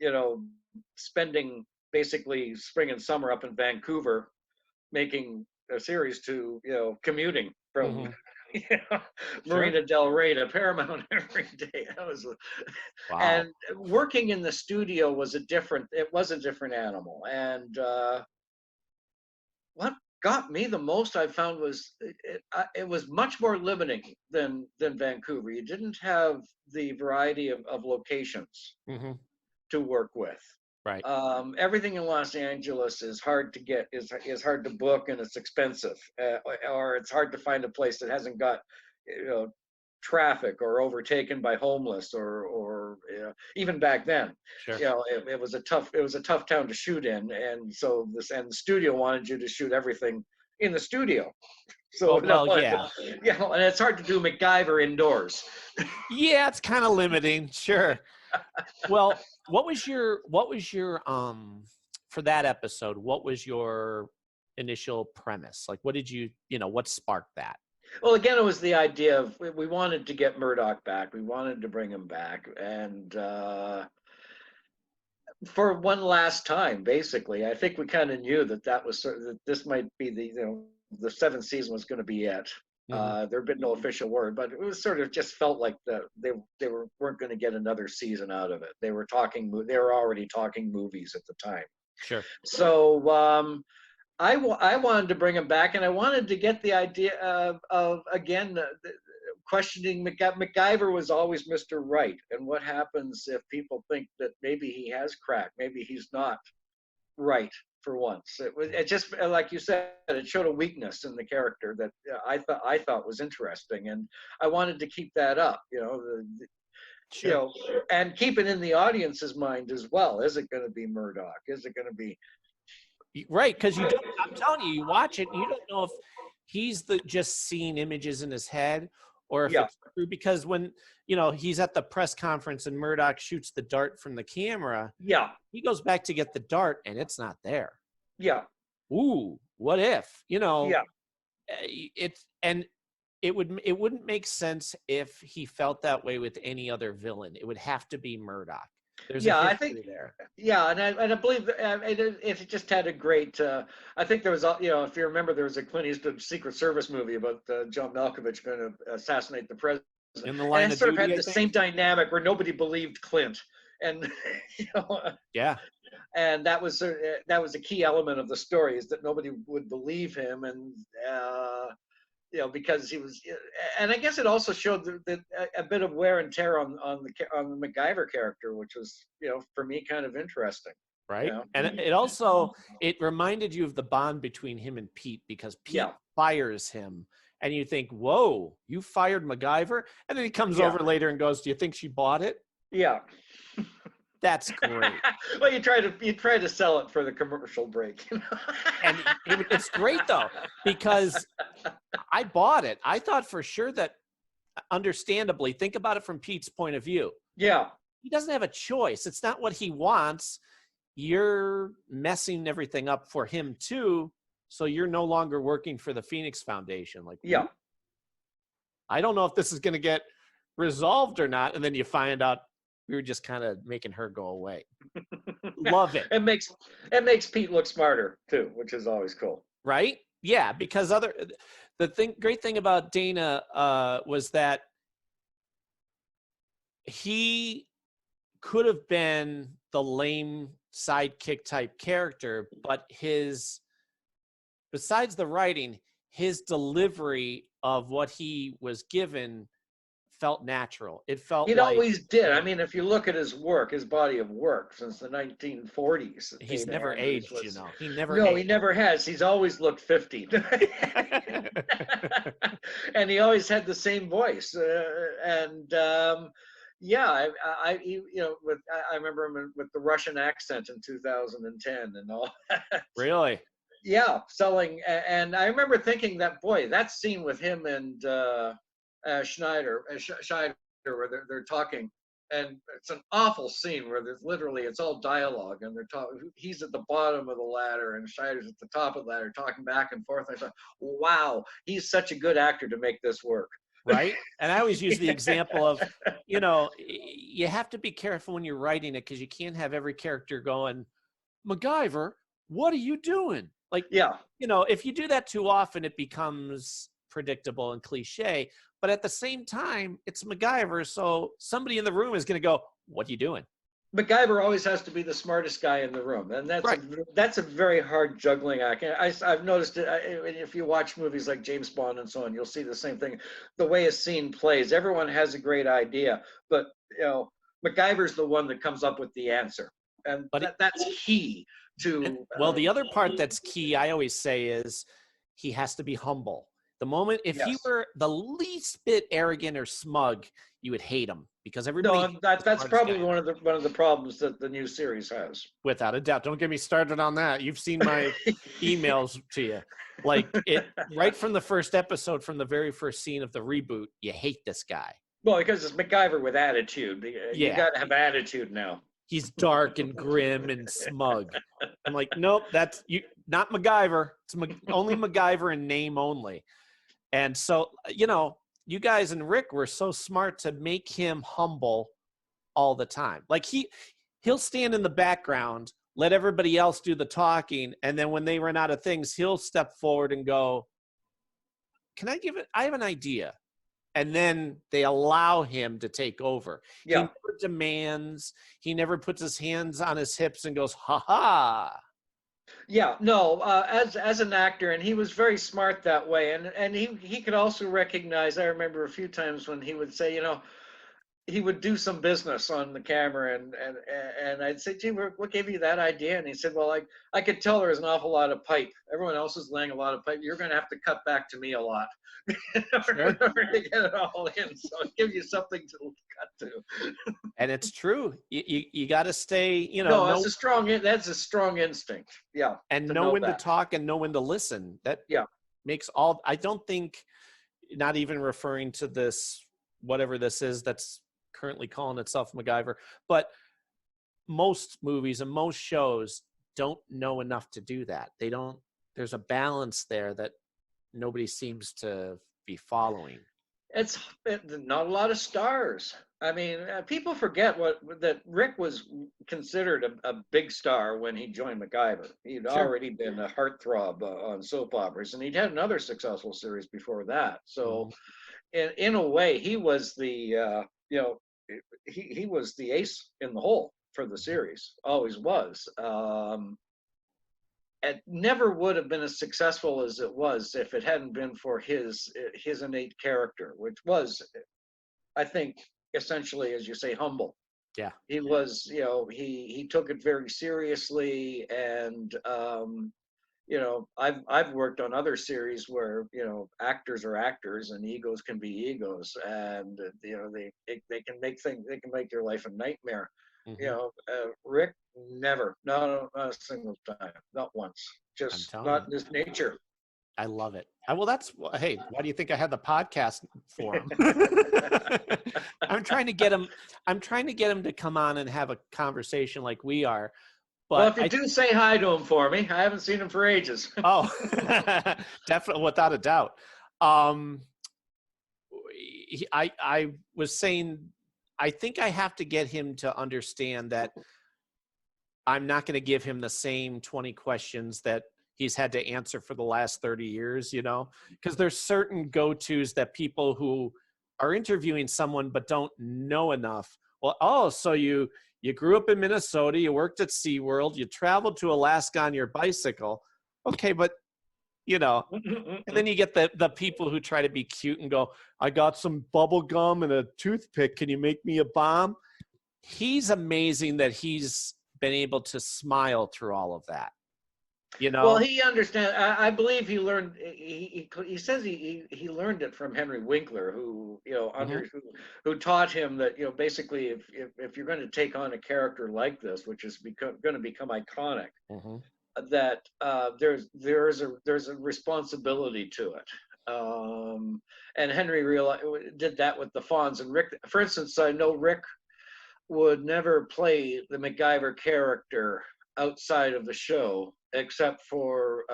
you know, spending basically spring and summer up in Vancouver, making a series to, you know, commuting from Marina Del Rey to Paramount every day. That was wow. And working in the studio was a different animal. And what got me the most, I found, was it was much more limiting than Vancouver. You didn't have the variety of locations to work with. Right. Everything in Los Angeles is hard to get, is hard to book, and it's expensive, or it's hard to find a place that hasn't got, you know, traffic or overtaken by homeless or you know, even back then. Sure. You know, it was a tough town to shoot in, and so the studio wanted you to shoot everything in the studio. So and it's hard to do MacGyver indoors. Yeah, it's kind of limiting. Sure. Well, what was your for that episode, what was your initial premise? Like, what did what sparked that? Well, again, it was the idea of we wanted to get Murdoch back. We wanted to bring him back, and for one last time, basically. I think we kind of knew that was that this might be the seventh season was going to be it. There had been no official word, but it was sort of just felt like they weren't going to get another season out of it. They were already talking movies at the time. Sure. So I wanted to bring him back, and I wanted to get the idea of again questioning MacGyver was always Mr. Right, and what happens if people think that maybe he has crack, maybe he's not right for once. It just, like you said, it showed a weakness in the character that I thought was interesting, and I wanted to keep that up, Sure. and keep it in the audience's mind as well. Is it going to be Murdoch? Is it going to be Right? Because I'm telling you, you watch it, and you don't know if he's just seeing images in his head, or if it's true. Because when he's at the press conference and Murdoch shoots the dart from the camera, he goes back to get the dart and it's not there. Ooh, what if? It wouldn't make sense if he felt that way with any other villain. It would have to be Murdoch. There's I think there. And I believe it just had a great. I think there was, if you remember, there was a Clint Eastwood Secret Service movie about John Malkovich going to assassinate the president. In the line and it of sort duty, of had the same dynamic where nobody believed Clint, and yeah. And that was a key element of the story, is that nobody would believe him, and because he was, and I guess it also showed that a bit of wear and tear on the MacGyver character, which was, for me, kind of interesting. Right. And it also, it reminded you of the bond between him and Pete, because Pete fires him and you think, whoa, you fired MacGyver? And then he comes over later and goes, do you think she bought it? Yeah. That's great. Well, you try to sell it for the commercial break. And it's great, though, because I bought it. I thought for sure that, understandably, think about it from Pete's point of view. Yeah. He doesn't have a choice. It's not what he wants. You're messing everything up for him, too. So you're no longer working for the Phoenix Foundation. Like, I don't know if this is going to get resolved or not. And then you find out we were just kind of making her go away. Love it. It makes Pete look smarter too, which is always cool. Right? Yeah, because great thing about Dana was that he could have been the lame sidekick type character, but besides the writing, his delivery of what he was given felt natural. It felt It always did. I mean, if you look at his body of work since the 1940s. He's never aged, He never No, aged. he never has. He's always looked 50. And he always had the same voice. I remember him with the Russian accent in 2010 and all that. Really? Yeah, selling. And I remember thinking that, boy, that scene with him and Schneider, where they're talking, and it's an awful scene where it's all dialogue, and they're talking. He's at the bottom of the ladder, and Schneider's at the top of the ladder, talking back and forth. And I thought, wow, he's such a good actor to make this work. Right. And I always use the example of, you have to be careful when you're writing it, because you can't have every character going, MacGyver, what are you doing? Like, if you do that too often, it becomes predictable and cliche. But at the same time, it's MacGyver, so somebody in the room is going to go, what are you doing? MacGyver always has to be the smartest guy in the room, and that's a very hard juggling act. I've noticed it if you watch movies like James Bond and so on. You'll see the same thing. The way a scene plays, everyone has a great idea, but MacGyver's the one that comes up with the answer, and that's key to. Well, the other part that's key, I always say, is he has to be humble. The moment, if he were the least bit arrogant or smug, you would hate him, because everybody. No, that's probably one of the problems that the new series has. Without a doubt. Don't get me started on that. You've seen my emails to you. Like, right from the first episode, from the very first scene of the reboot, you hate this guy. Well, because it's MacGyver with attitude. You Yeah. got to have attitude now. He's dark and grim and smug. I'm like, nope, that's you, not MacGyver. It's only MacGyver in name only. And so, you know, you guys and Rick were so smart to make him humble all the time. Like he'll stand in the background, let everybody else do the talking, and then when they run out of things, he'll step forward and go, I have an idea. And then they allow him to take over. Yeah. He never demands. He never puts his hands on his hips and goes, ha ha. Yeah, no, as an actor, and he was very smart that way. And he could also recognize, I remember a few times when he would say, you know, he would do some business on the camera, and I'd say, gee, what gave you that idea? And he said, well, I could tell there was an awful lot of pipe. Everyone else is laying a lot of pipe. You're going to have to cut back to me a lot in order to get it all in. So it gives you something to cut to. And it's true. You got to stay, you know. No, that's a strong instinct. Yeah. And know when to talk and know when to listen. That makes all, I don't think, not even referring to this, whatever this is that's currently calling itself MacGyver, but most movies and most shows don't know enough to do that. They don't, there's a balance there that nobody seems to be following. It's not a lot of stars. I mean, people forget that Rick was considered a big star when he joined MacGyver. He'd already been a heartthrob on soap operas, and he'd had another successful series before that. So in a way, he was the, you know, he was the ace in the hole for the series, always was. It never would have been as successful as it was if it hadn't been for his innate character, which was, I think, essentially, as you say, humble. Yeah. He was, you know, he took it very seriously, and you know, I've worked on other series where, you know, actors are actors and egos can be egos, and you know, they can make your life a nightmare. You know, Rick never, not a single time, not once, just not in his nature. I love it. Well, that's, hey, why do you think I had the podcast for him? I'm trying to get him to come on and have a conversation like we are. But well, if you do, say hi to him for me. I haven't seen him for ages. Oh, definitely, without a doubt. I was saying, I think I have to get him to understand that I'm not going to give him the same 20 questions that he's had to answer for the last 30 years, you know, because there's certain go-tos that people who are interviewing someone but don't know enough. Well, oh, so you grew up in Minnesota, you worked at SeaWorld, you traveled to Alaska on your bicycle. Okay, but, you know, and then you get the people who try to be cute and go, I got some bubble gum and a toothpick. Can you make me a bomb? He's amazing that he's been able to smile through all of that. You know? Well, he understands. I believe he learned. He says he learned it from Henry Winkler, who, you know, who taught him that, you know, basically if you're going to take on a character like this, which is going to become iconic, that there's a responsibility to it. And Henry did that with the Fonz and Rick. For instance, I know Rick would never play the MacGyver character outside of the show, except for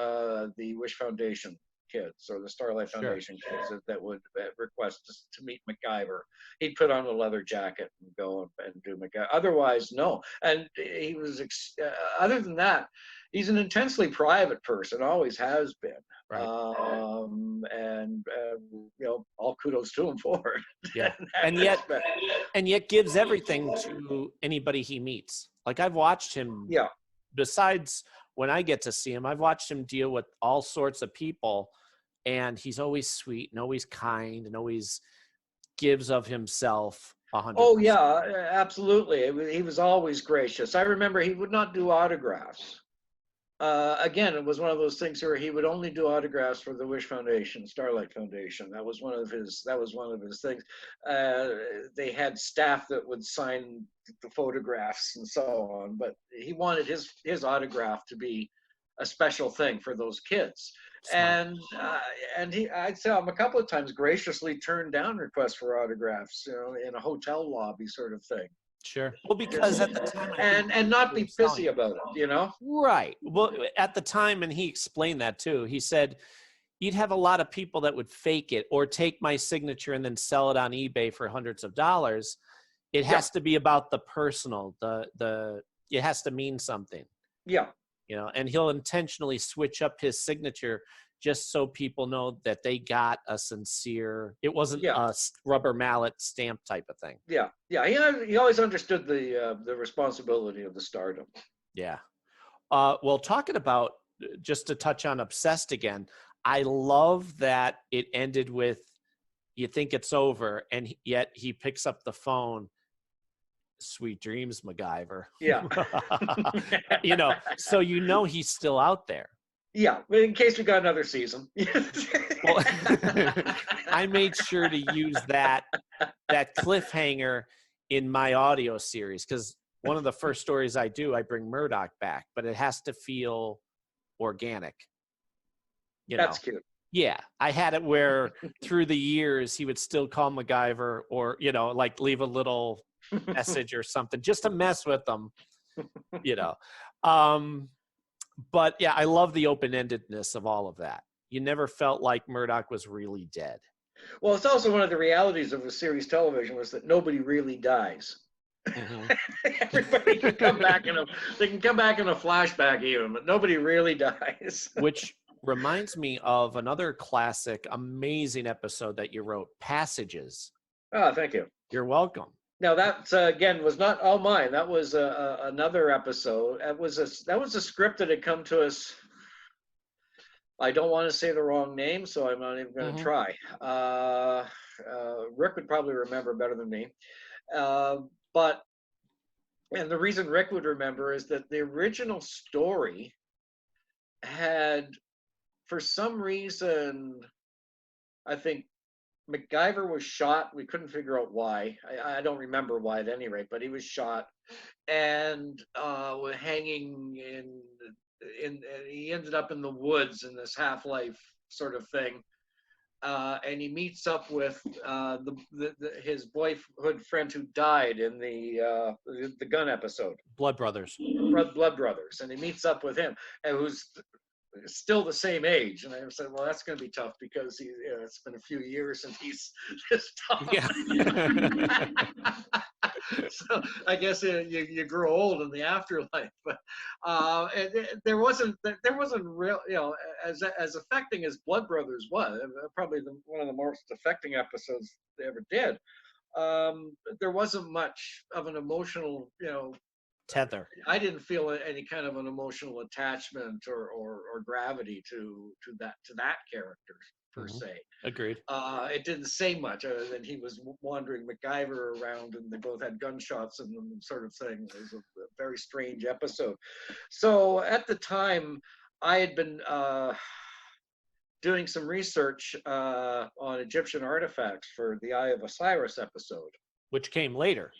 the Wish Foundation kids or the Starlight Foundation kids that would request to meet MacGyver. He'd put on a leather jacket and go and do MacGyver. Otherwise, no. And he was, other than that, he's an intensely private person, always has been. Right. And you know, all kudos to him for it. Yeah. and yet gives everything to anybody he meets. Like, I've watched him. Yeah. Besides when I get to see him, I've watched him deal with all sorts of people, and he's always sweet and always kind and always gives of himself 100%. Oh yeah, absolutely. He was always gracious. I remember he would not do autographs. Again, it was one of those things where he would only do autographs for the Wish Foundation, Starlight Foundation. That was one of his things. They had staff that would sign the photographs and so on, but he wanted his autograph to be a special thing for those kids. And I'd say him a couple of times graciously turned down requests for autographs, in a hotel lobby sort of thing. Sure. Well, because at the time, and not be pissy about it, Right. Well, at the time, and he explained that too. He said, you'd have a lot of people that would fake it or take my signature and then sell it on eBay for hundreds of dollars. It has to be about the personal, it has to mean something. Yeah. And he'll intentionally switch up his signature just so people know that they got a sincere, it wasn't a rubber mallet stamp type of thing. Yeah. Yeah. He always understood the responsibility of the stardom. Yeah. Well, talking about, just to touch on Obsessed again, I love that it ended with, you think it's over, and yet he picks up the phone. Sweet dreams, MacGyver. Yeah. So he's still out there. Yeah, in case we got another season. Well, I made sure to use that cliffhanger in my audio series, because one of the first stories I do, I bring Murdoch back, but it has to feel organic. That's cute. Yeah, I had it where through the years he would still call MacGyver, or like leave a little message or something just to mess with them. But yeah, I love the open-endedness of all of that. You never felt like Murdoch was really dead. Well, it's also one of the realities of the series television was that nobody really dies. Mm-hmm. Everybody can come back in a flashback even, but nobody really dies. Which reminds me of another classic, amazing episode that you wrote, Passages. Oh, thank you. You're welcome. Now that again was not all mine. That was another episode. That was a script that had come to us. I don't want to say the wrong name, so I'm not even going to try. Rick would probably remember better than me. And the reason Rick would remember is that the original story had, for some reason, I think MacGyver was shot. We couldn't figure out why. I don't remember why at any rate, but he was shot and hanging in he ended up in the woods in this half-life sort of thing. And he meets up with his boyhood friend who died in the gun episode. Blood Brothers. Blood Brothers. And he meets up with him, and who's still the same age. And I said, well, that's going to be tough because it's been a few years since he's this tough. Yeah. So I guess you grow old in the afterlife, but there wasn't real, as affecting as Blood Brothers was, probably one of the most affecting episodes they ever did. There wasn't much of an emotional, tether. I didn't feel any kind of an emotional attachment or gravity to that character per se. Agreed. It didn't say much other than he was wandering MacGyver around and they both had gunshots in them sort of thing. It was a very strange episode. So at the time, I had been doing some research on Egyptian artifacts for the Eye of Osiris episode. Which came later.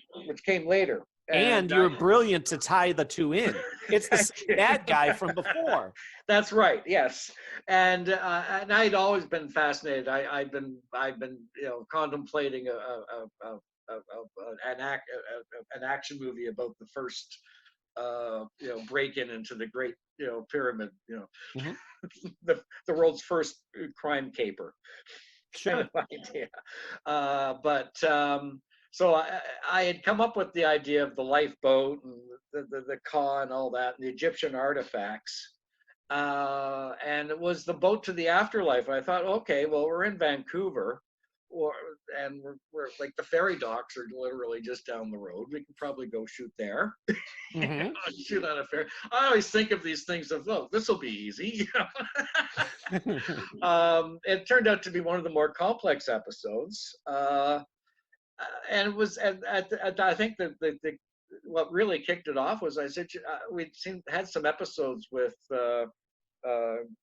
And you're brilliant to tie the two in. It's the bad guy from before. That's right. Yes, and I'd always been fascinated. I've been contemplating an action movie about the first break-in into the Great Pyramid. The world's first crime caper. Sure. Idea. So I had come up with the idea of the lifeboat and the Ka and all that, and the Egyptian artifacts. And it was the boat to the afterlife. And I thought, okay, well, we're in Vancouver, and we're like the ferry docks are literally just down the road. We can probably go shoot there. Shoot on a ferry. I always think of these things of, oh, this will be easy. It turned out to be one of the more complex episodes. And it was, I think what really kicked it off was I said, we'd had some episodes with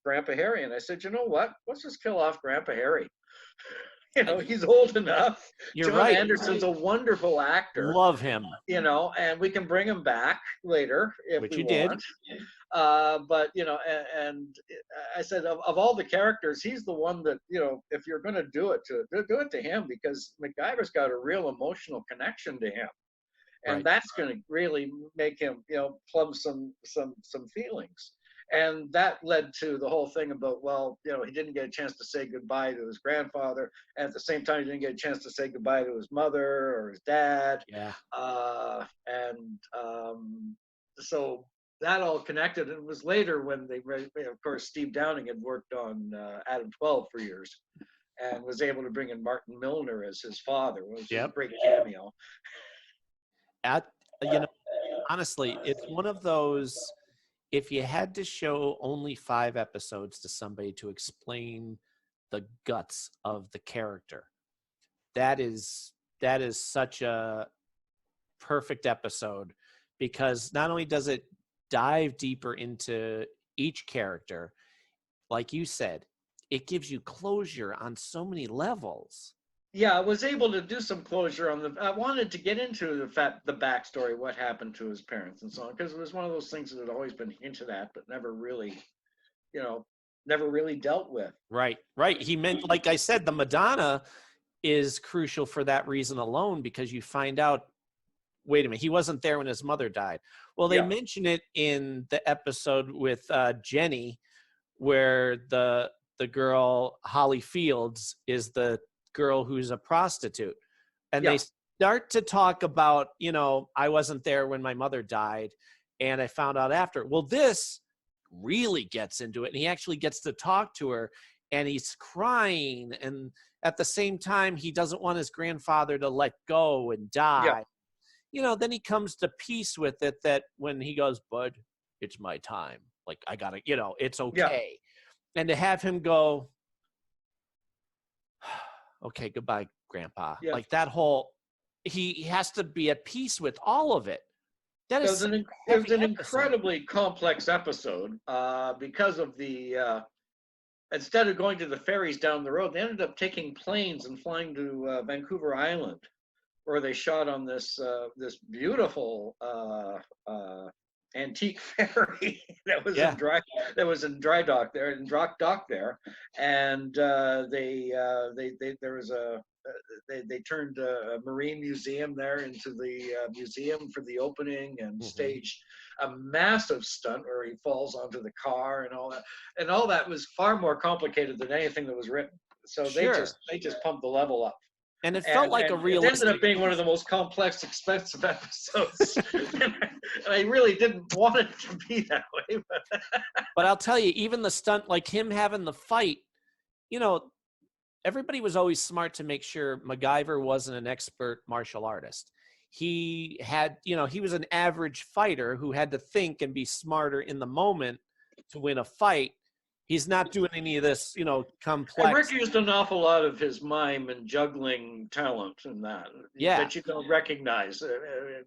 Grandpa Harry, and I said, you know what? Let's just kill off Grandpa Harry. He's old enough. You're John right. Anderson's a wonderful actor. Love him. And we can bring him back later if Which we you did. want. But and I said of all the characters, he's the one that if you're going to do it to him, because MacGyver's got a real emotional connection to him, and Right. that's going to really make him plumb some feelings. And that led to the whole thing about, he didn't get a chance to say goodbye to his grandfather, and at the same time, he didn't get a chance to say goodbye to his mother or his dad. Yeah. So that all connected. And it was later when of course, Steve Downing had worked on Adam 12 for years, and was able to bring in Martin Milner as his father, which was a great cameo. Honestly, it's one of those. If you had to show only 5 episodes to somebody to explain the guts of the character, that is such a perfect episode, because not only does it dive deeper into each character, like you said, it gives you closure on so many levels. Yeah, I was able to do some closure on I wanted to get into the backstory, what happened to his parents and so on, because it was one of those things that had always been hinted at, but never really dealt with. Right. He meant, like I said, the Madonna is crucial for that reason alone, because you find out, wait a minute, he wasn't there when his mother died. Well, they mention it in the episode with Jenny, where the girl Holly Fields is the girl who's a prostitute, and they start to talk about, I wasn't there when my mother died, and I found out after. Well, this really gets into it, and he actually gets to talk to her, and he's crying, and at the same time he doesn't want his grandfather to let go and die. Then he comes to peace with it, that when he goes, "Bud, it's my time, like I gotta, it's okay." And to have him go, "Okay, goodbye, Grandpa." Like that whole, he has to be at peace with all of it. It was an incredibly complex episode, because of the instead of going to the ferries down the road, they ended up taking planes and flying to Vancouver Island, where they shot on this beautiful antique ferry that was in dry dock there, in dock there, and they turned a marine museum there into the museum for the opening, and staged a massive stunt where he falls onto the car and all that. And all that was far more complicated than anything that was written. So they just pumped the level up. And it felt like a realistic. It ended up being one of the most complex, expensive episodes. And I really didn't want it to be that way. But I'll tell you, even the stunt, like him having the fight, everybody was always smart to make sure MacGyver wasn't an expert martial artist. He had, he was an average fighter who had to think and be smarter in the moment to win a fight. He's not doing any of this, complex. And Rick used an awful lot of his mime and juggling talent in that. That you don't recognize,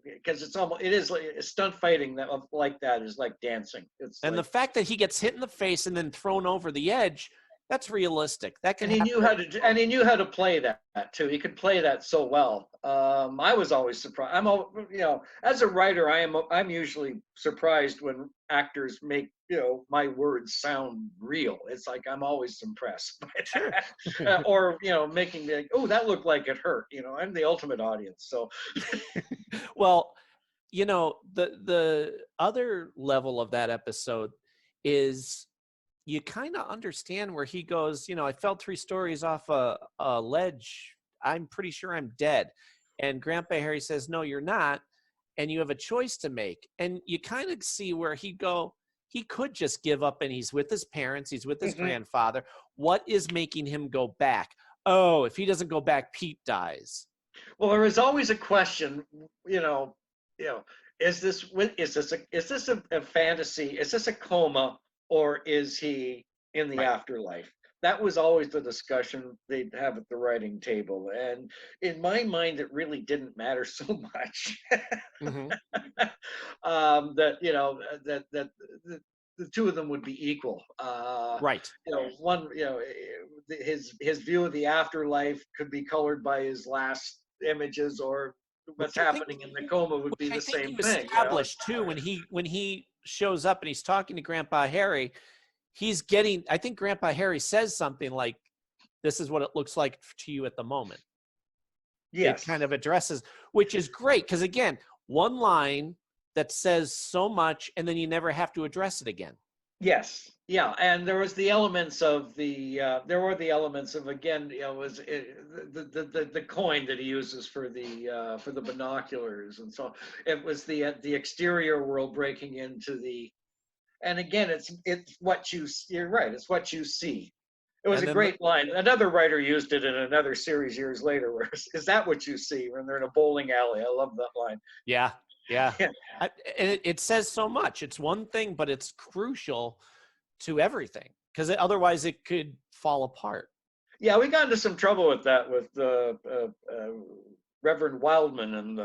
because it is like stunt fighting like that is like dancing. The fact that he gets hit in the face and then thrown over the edge, that's realistic. He knew how to play that too. He could play that so well. I was always surprised. As a writer, I'm usually surprised when actors make my words sound real. It's like I'm always impressed by that. Or making me like, oh, that looked like it hurt. I'm the ultimate audience. So well, the other level of that episode is, you kind of understand where he goes, I fell 3 stories off a ledge. I'm pretty sure I'm dead. And Grandpa Harry says, "No, you're not. And you have a choice to make." And you kind of see where he could just give up, and he's with his parents. He's with his grandfather. What is making him go back? Oh, if he doesn't go back, Pete dies. Well, there is always a question, is this a fantasy? Is this a coma? Or is he in the afterlife? That was always the discussion they'd have at the writing table. And in my mind, it really didn't matter so much. the two of them would be equal. Right. One, his view of the afterlife could be colored by his last images, or what's happening in the coma would be the same thing. Established too when he shows up and he's talking to Grandpa Harry, he's getting. I think Grandpa Harry says something like, "This is what it looks like to you at the moment." Yes. It kind of addresses, which is great because again, one line that says so much, and then you never have to address it again. Yes. Yeah, and there was the elements of again, was the coin that he uses for the binoculars, and so it was the exterior world breaking into the, and again, it's what you're right, it's what you see. It was a great line. Another writer used it in another series years later, where is that what you see when they're in a bowling alley? I love that line. Yeah. It says so much. It's one thing, but it's crucial to everything because otherwise it could fall apart. Yeah, we got into some trouble with that with Reverend Wildman and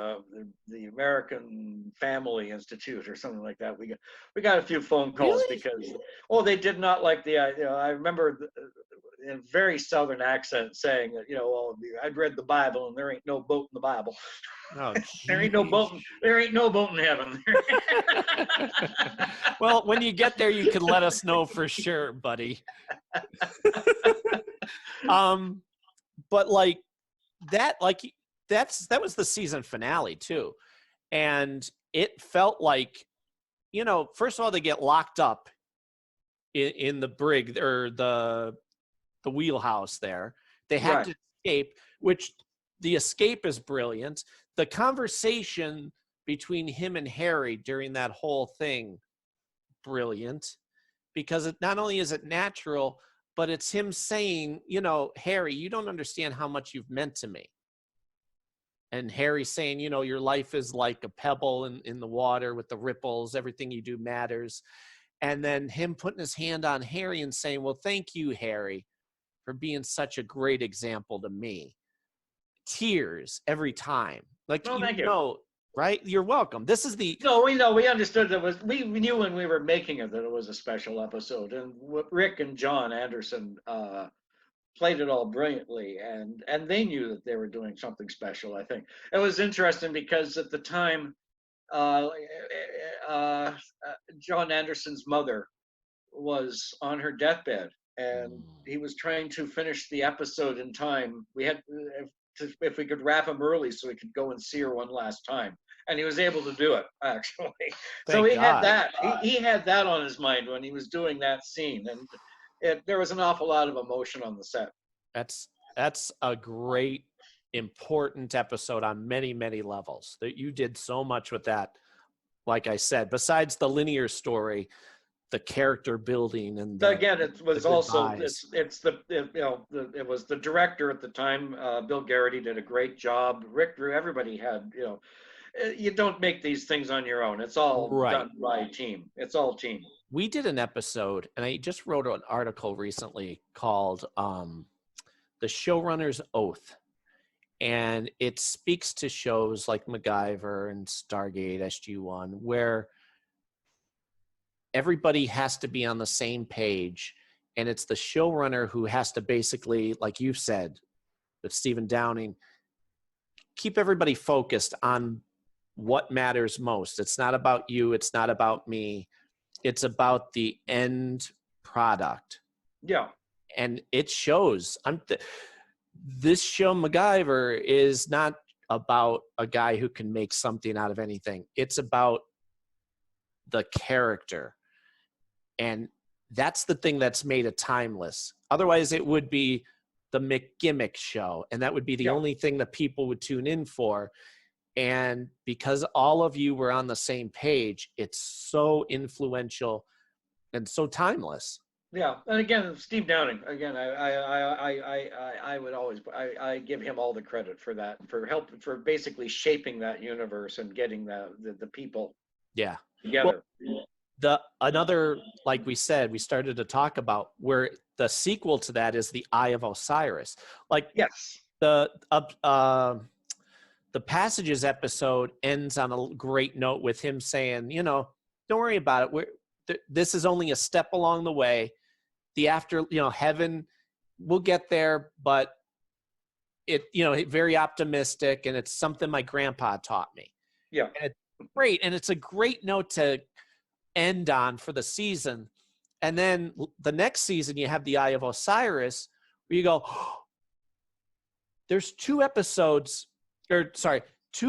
the American Family Institute or something like that. We got a few phone calls because they did not like the I remember in very southern accent saying that I'd read the Bible and there ain't no boat in the Bible. Oh, there ain't no boat in heaven. Well, when you get there, you can let us know for sure, buddy. But like that was the season finale too, and it felt like, first of all, they get locked up in the brig or the wheelhouse there. They have to escape, which the escape is brilliant. The conversation between him and Harry during that whole thing, brilliant, because it not only is it natural, but it's him saying, Harry, you don't understand how much you've meant to me. And Harry saying, your life is like a pebble in the water with the ripples. Everything you do matters. And then him putting his hand on Harry and saying, well, thank you, Harry, for being such a great example to me. Tears every time. Like, thank you. Right? You're welcome. This is the... No, we understood that we knew when we were making it that it was a special episode. And Rick and John Anderson played it all brilliantly, and they knew that they were doing something special. I think it was interesting because at the time, John Anderson's mother was on her deathbed, and he was trying to finish the episode in time. We had if we could wrap him early so we could go and see her one last time, and he was able to do it actually. So he had that. He had that on his mind when he was doing that scene, and there was an awful lot of emotion on the set. That's a great, important episode on many, many levels. That you did so much with that. Like I said, besides the linear story, the character building and again, it was also it was the director at the time, Bill Garrity, did a great job. Rick Drew, everybody had you don't make these things on your own. It's all done by team. It's all team. We did an episode, and I just wrote an article recently called "The Showrunner's Oath," and it speaks to shows like MacGyver and Stargate SG-1, where everybody has to be on the same page, and it's the showrunner who has to basically, like you said with Stephen Downing, keep everybody focused on what matters most. It's not about you. It's not about me. It's about the end product. Yeah. And it shows. This show, MacGyver, is not about a guy who can make something out of anything. It's about the character. And that's the thing that's made it timeless. Otherwise, it would be the McGimmick show, and that would be the only thing that people would tune in for. And because all of you were on the same page, it's so influential and so timeless. Yeah, and again, Steve Downing. Again, I would always I give him all the credit for that, for basically shaping that universe and getting the people together. Well, another, like we said, we started to talk about where the sequel to that is the Eye of Osiris. Like the Passages episode ends on a great note with him saying, don't worry about it. this is only a step along the way. The after, heaven, we'll get there, but very optimistic, and it's something my grandpa taught me. Yeah. And it's great, and it's a great note to end on for the season. And then the next season, you have the Eye of Osiris, where you go, there's two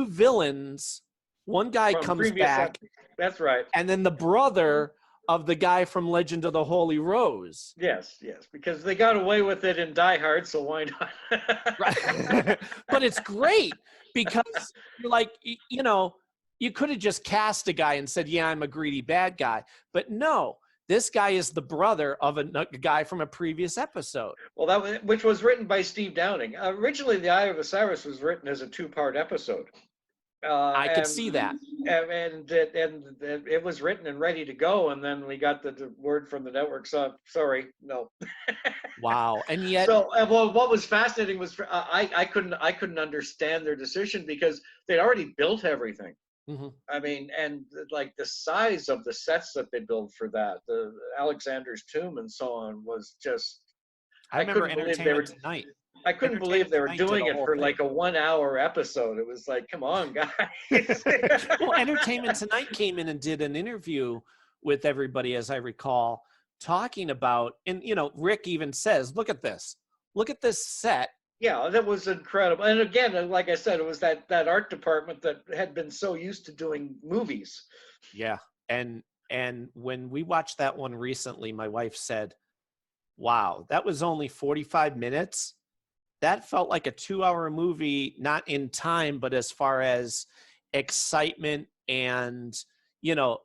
villains. One guy comes back. That's right. And then the brother of the guy from Legend of the Holy Rose. Yes, because they got away with it in Die Hard, so why not? Right. But it's great because you're like, you could have just cast a guy and said, yeah, I'm a greedy bad guy. But no, this guy is the brother of a guy from a previous episode. Well, which was written by Steve Downing. Originally, The Eye of Osiris was written as a 2-part episode. I could see that. And it was written and ready to go, and then we got the word from the network. So sorry, no. Wow. And yet, what was fascinating was I couldn't understand their decision because they'd already built everything. Mm-hmm. I mean, and like the size of the sets that they built for that, the Alexander's tomb and so on, was just. I remember Entertainment Tonight. I couldn't believe they were doing it for like a 1-hour episode. It was like, come on, guys. Well, Entertainment Tonight came in and did an interview with everybody, as I recall, talking about, and Rick even says, look at this set. Yeah, that was incredible. And again, like I said, it was that art department that had been so used to doing movies. Yeah. And when we watched that one recently, my wife said, wow, that was only 45 minutes. That felt like a 2-hour movie, not in time, but as far as excitement and,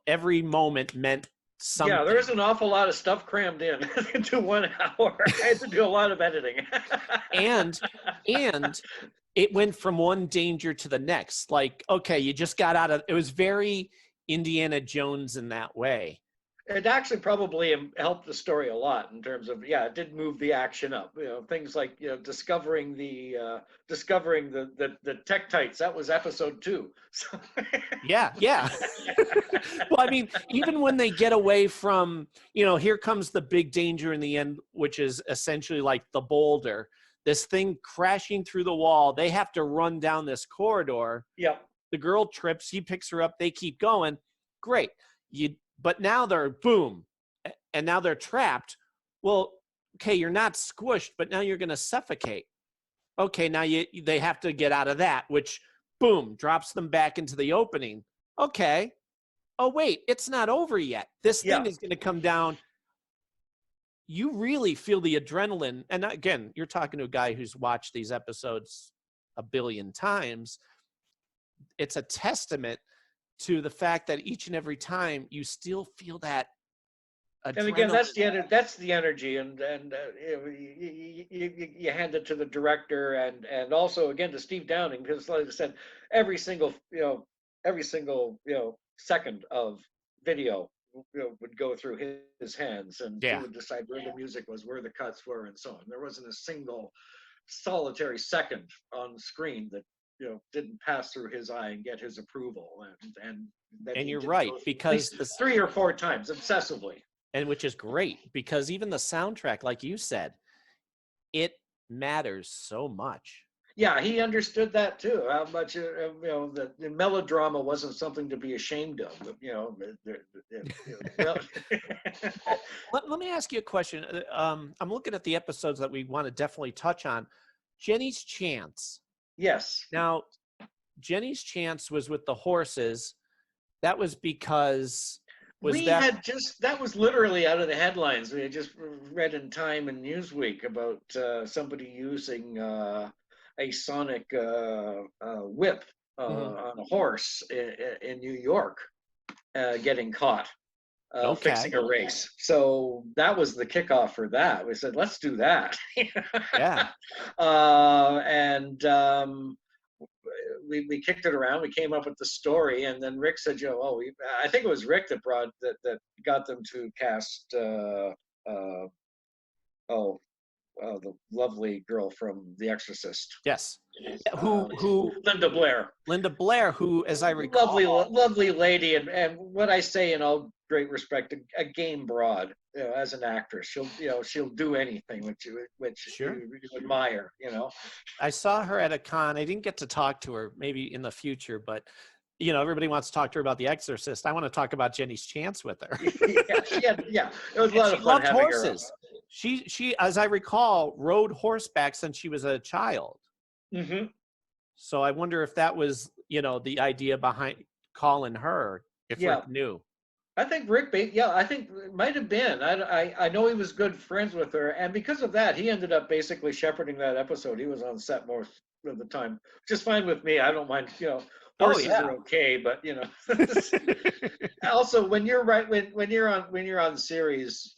every moment meant something. Yeah, there's an awful lot of stuff crammed in into 1 hour. I had to do a lot of editing. and it went from one danger to the next. Like, okay, you just got out of, it was very Indiana Jones in that way. It actually probably helped the story a lot in terms of, it did move the action up. Things like discovering the Tektites. That was episode 2. So. Yeah. Well, I mean, even when they get away from, here comes the big danger in the end, which is essentially like the boulder. This thing crashing through the wall. They have to run down this corridor. Yeah. The girl trips. He picks her up. They keep going. Great. But now they're boom, and now they're trapped. Well, okay, you're not squished, but now you're going to suffocate. Okay, now they have to get out of that, which boom, drops them back into the opening. Okay. Oh, wait, it's not over yet. This thing is going to come down. You really feel the adrenaline. And again, you're talking to a guy who's watched these episodes a billion times. It's a testament to the fact that each and every time you still feel that adrenaline. And again, that's the energy, and you hand it to the director, and also again to Steve Downing, because like I said, every single second of video would go through his hands, and he would decide where the music was, where the cuts were, and so on. There wasn't a single solitary second on screen that didn't pass through his eye and get his approval, and you're right, because 3 or 4 times obsessively, and which is great, because even the soundtrack, like you said, it matters so much. Yeah, he understood that too. How much the melodrama wasn't something to be ashamed of. Let me ask you a question. I'm looking at the episodes that we want to definitely touch on. Jenny's Chance. Yes. Now, Jenny's Chance was with the horses. That was because that was literally out of the headlines. We had just read in Time and Newsweek about somebody using a sonic whip on a horse in New York, getting caught fixing a race. So that was the kickoff for that. We said, let's do that. Yeah. We kicked it around. We came up with the story, and then Rick said, I think it was Rick that got them to cast the lovely girl from The Exorcist. Yes. Um, Who Linda Blair. Linda Blair, who, as I recall, Lovely lady, and what I say in all great respect, a game broad. As an actress, she'll do anything which Sure. you admire. I saw her at a con. I didn't get to talk to her, maybe in the future, but everybody wants to talk to her about The Exorcist. I want to talk about Jenny's chance with her. Yeah. It was a lot of fun loved having horses. She, as I recall, rode horseback since she was a child. Mm-hmm. So I wonder if that was, the idea behind calling her, if Rick knew. I think Rick, I think it might have been. I know he was good friends with her, and because of that, he ended up basically shepherding that episode. He was on set most of the time, which is fine with me. I don't mind. Horses are okay, but also when you're when you're on series,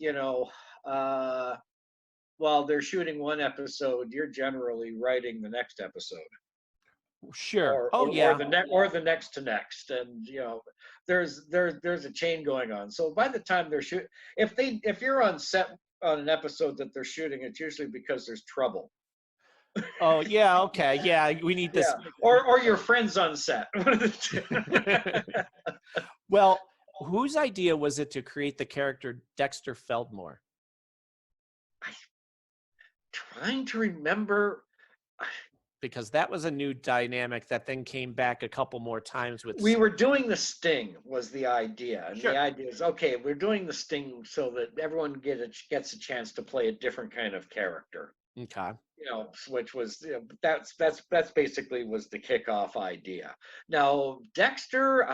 while they're shooting one episode, you're generally writing the next episode. Sure. Or the next to next, and there's a chain going on. So by the time they're shooting, if you're on set on an episode that they're shooting, it's usually because there's trouble. Oh yeah, okay, yeah, we need this. Yeah. Or your friends on set. One of the two. Well, whose idea was it to create the character Dexter Feldmore? I'm trying to remember. Because that was a new dynamic that then came back a couple more times with. We were doing the Sting was the idea, and Sure. The idea is okay. We're doing the Sting so that everyone gets a chance to play a different kind of character. Okay. Which was that's basically was the kickoff idea. Now Dexter,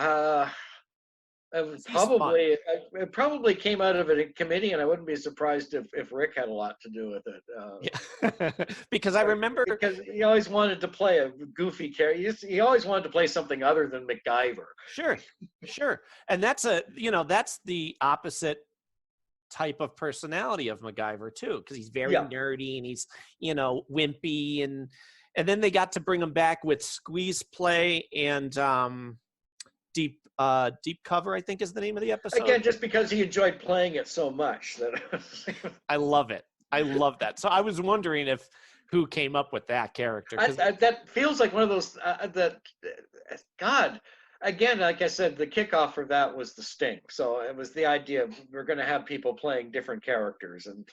it probably came out of a committee, and I wouldn't be surprised if Rick had a lot to do with it. Yeah. Because I remember because he always wanted to play a goofy character. He always wanted to play something other than MacGyver. Sure, and that's that's the opposite type of personality of MacGyver too, because he's very nerdy and he's wimpy, and then they got to bring him back with Squeeze Play and Deep Cover, I think is the name of the episode. Again, just because he enjoyed playing it so much that I love it. I love that. So I was wondering who came up with that character. That feels like one of those God. Again, like I said, the kickoff for that was the Sting. So it was the idea of we're going to have people playing different characters and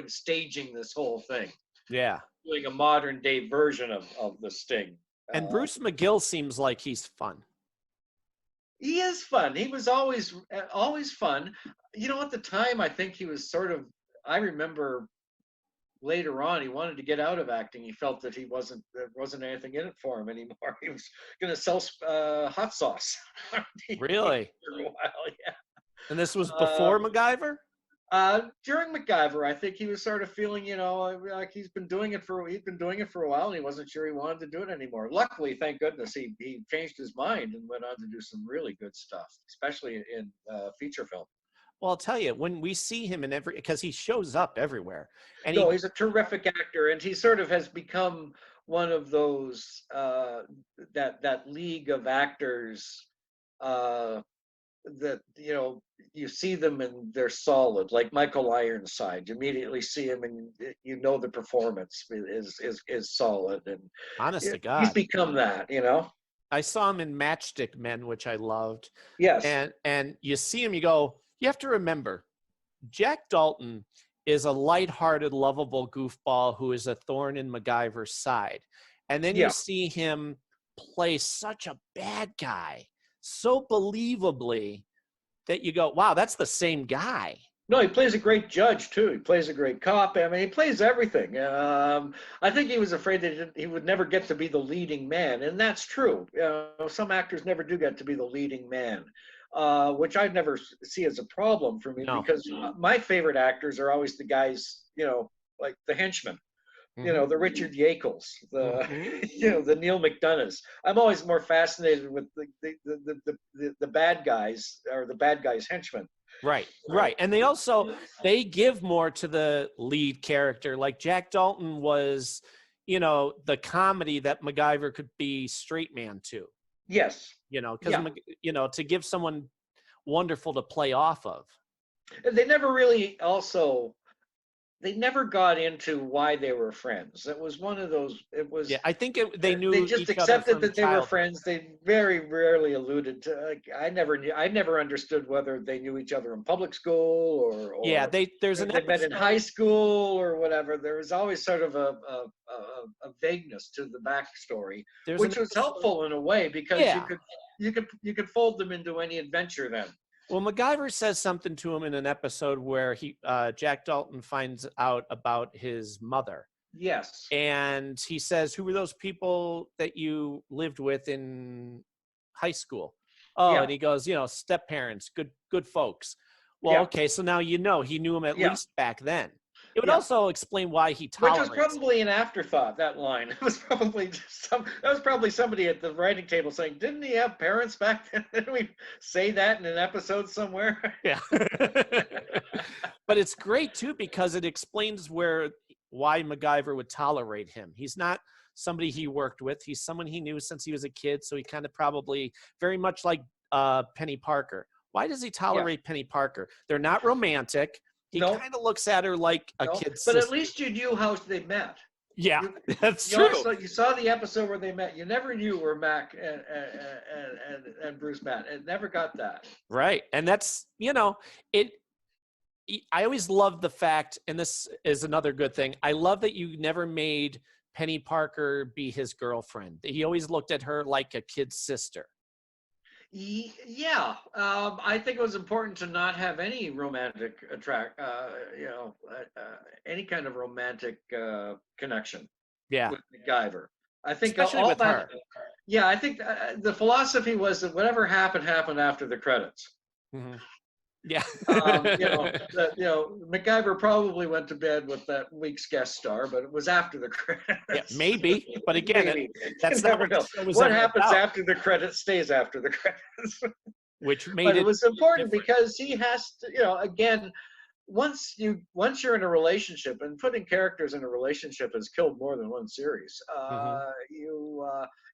staging this whole thing. Yeah. Doing a modern day version of the Sting. And Bruce McGill seems like he's fun. He is fun. He was always fun. At the time, I think he was I remember later on, he wanted to get out of acting. He felt that there wasn't anything in it for him anymore. He was going to sell hot sauce. Really? For a while, yeah. And this was before MacGyver? During MacGyver, I think he was sort of feeling, like he's been doing it for a while, and he wasn't sure he wanted to do it anymore. Luckily, thank goodness, he changed his mind and went on to do some really good stuff, especially in feature film. Well, I'll tell you, when we see him because he shows up everywhere. And he's a terrific actor, and he sort of has become one of those that league of actors that you see them and they're solid, like Michael Ironside. You immediately see him and the performance is solid, and honest to God, he's become that. I saw him in Matchstick Men, which I loved. Yes. And you see him, you go, you have to remember, Jack Dalton is a lighthearted, lovable goofball who is a thorn in MacGyver's side. And then you see him play such a bad guy so believably that you go, wow, that's the same guy. No, he plays a great judge, too. He plays a great cop. I mean, he plays everything. I think he was afraid that he would never get to be the leading man, and that's true. Some actors never do get to be the leading man. Which I never see as a problem for me, because my favorite actors are always the guys, like the henchmen, the Richard Yakels, the Neil McDonoughs. I'm always more fascinated with the bad guys, or the bad guys' henchmen. Right. And they give more to the lead character. Like Jack Dalton was, the comedy that MacGyver could be straight man to. Yes. Because, to give someone wonderful to play off of. They never really they never got into why they were friends. It was one of those. It was. Yeah, I think they knew They just each other accepted from that they were childhood. friends. They very rarely alluded to. Like, I never knew. I never understood whether they knew each other in public school Yeah, or there's an they met in episode. high school or whatever. There was always sort of a vagueness to the backstory, There's an which was episode- helpful in a way because Yeah. you could fold them into any adventure then. Well, MacGyver says something to him in an episode where Jack Dalton finds out about his mother. Yes. And he says, "Who were those people that you lived with in high school?" Oh, Yeah. and he goes, step parents, good folks. Well, Yeah. okay, so now he knew him at Yeah. least back then. It would Yeah. also explain why he Which tolerates. was probably an afterthought. That line. It was probably that was probably somebody at the writing table saying, "Didn't he have parents back then? Didn't we say that in an episode somewhere?" Yeah. But it's great too because it explains why MacGyver would tolerate him. He's not somebody he worked with. He's someone he knew since he was a kid. So he kind of probably very much like Penny Parker. Why does he tolerate Penny Parker? They're not romantic. He No. kind of looks at her like a No, kid's but sister. at least you knew how they met. Yeah, that's You true. always you saw the episode where they met. You never knew where Mac and Bruce met. It never got that. Right. And that's, I always loved the fact, and this is another good thing, I love that you never made Penny Parker be his girlfriend. He always looked at her like a kid's sister. Yeah, I think it was important to not have any romantic any kind of romantic connection Yeah. with MacGyver. I think Especially all with that. her. Yeah, I think the philosophy was that whatever happened after the credits. Mm-hmm. Yeah. MacGyver probably went to bed with that week's guest star, but it was after the credits. Yeah, maybe. But again, Maybe. that's You not never what the know. show was What ever happens about, after the credits stays after the credits. which made But it was important different. because he has to, again, once you're in a relationship, and putting characters in a relationship has killed more than one series.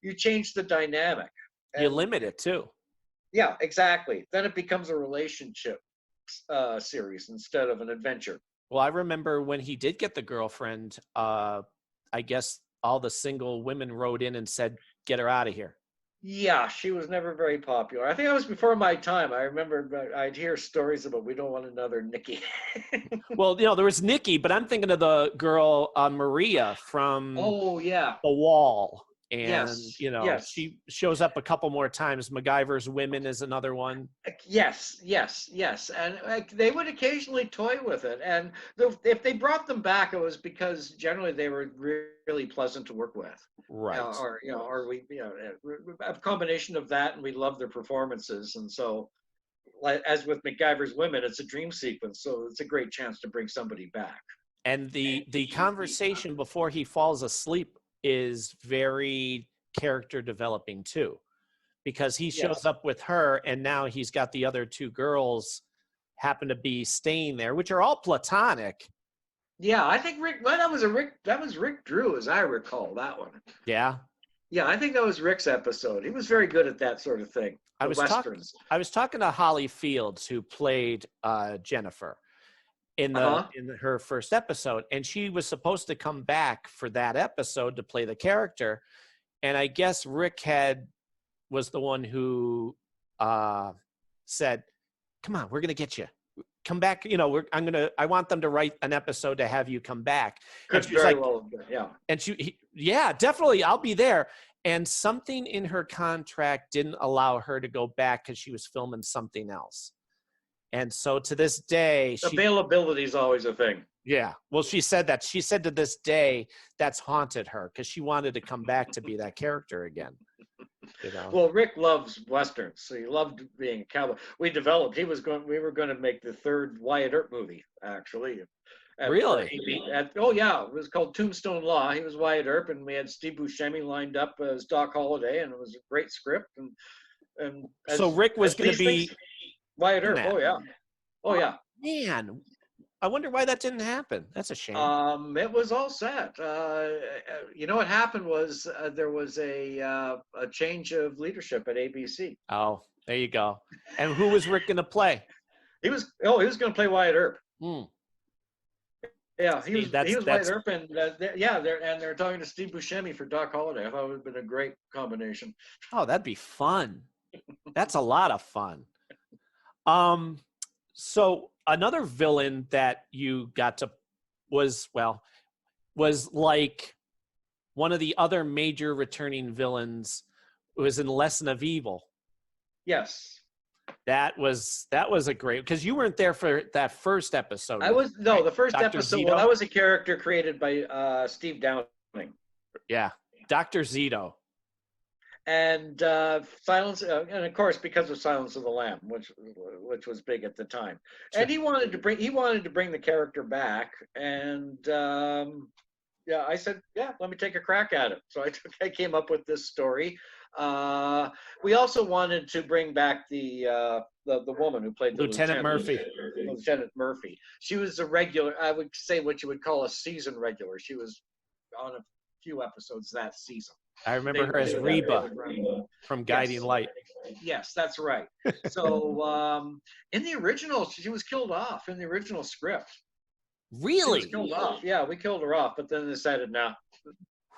You change the dynamic. You And- limit it too. Yeah, exactly. Then it becomes a relationship series instead of an adventure. Well, I remember when he did get the girlfriend, I guess all the single women wrote in and said, "Get her out of here." Yeah, she was never very popular. I think that was before my time. I remember I'd hear stories about we don't want another Nikki. Well, there was Nikki, but I'm thinking of the girl Maria from Oh yeah. The Wall. And, yes. she shows up a couple more times. MacGyver's Women is another one. Yes. And they would occasionally toy with it. And if they brought them back, it was because generally they were really pleasant to work with. Right. Or we, a combination of that, and we love their performances. And so, as with MacGyver's Women, it's a dream sequence. So it's a great chance to bring somebody back. And the conversation before he falls asleep is very character developing too, because he shows up with her and now he's got the other two girls happen to be staying there, which are all platonic. Yeah, I think that was Rick Drew, as I recall that one. Yeah. Yeah, I think that was Rick's episode. He was very good at that sort of thing. I was talking to Holly Fields, who played Jennifer in her first episode, and she was supposed to come back for that episode to play the character, and I guess Rick was the one who said, "Come on, we're gonna get you. Come back. I want them to write an episode to have you come back." Could and she's very like, well have been, yeah. And yeah, definitely, I'll be there. And something in her contract didn't allow her to go back because she was filming something else. And so to this day, availability is always a thing. Yeah. Well, she said that. She said to this day that's haunted her because she wanted to come back to be that character again. Well, Rick loves Westerns, so he loved being a cowboy. We were going to make the third Wyatt Earp movie, actually. Really? It was called Tombstone Law. He was Wyatt Earp, and we had Steve Buscemi lined up as Doc Holliday, and it was a great script. And so Rick was going to be Wyatt Earp. Oh yeah. Man, I wonder why that didn't happen. That's a shame. It was all set. What happened was there was a change of leadership at ABC. Oh, there you go. And who was Rick going to play? He was going to play Wyatt Earp. Yeah, See, he was Wyatt Earp, and they're talking to Steve Buscemi for Doc Holliday. I thought it would have been a great combination. Oh, that'd be fun. That's a lot of fun. So another villain that you got to was like one of the other major returning villains was in Lesson of Evil. Yes. That was a great, because you weren't there for that first episode. The first Dr. episode. Zito? Well, that was a character created by Steve Downing. Yeah, Dr. Zito. And Silence, and of course because of Silence of the Lamb, which was big at the time. Sure. And he wanted to bring the character back, and I said, yeah, let me take a crack at it. So I came up with this story. We also wanted to bring back the woman who played the Lieutenant Murphy. Lieutenant Murphy. She was a regular. I would say what you would call a season regular. She was on a few episodes that season. I remember her as Reba from Guiding Light. Yes, that's right. So in the original, she was killed off in the original script. Really? She was killed off. Yeah, we killed her off, but then decided no.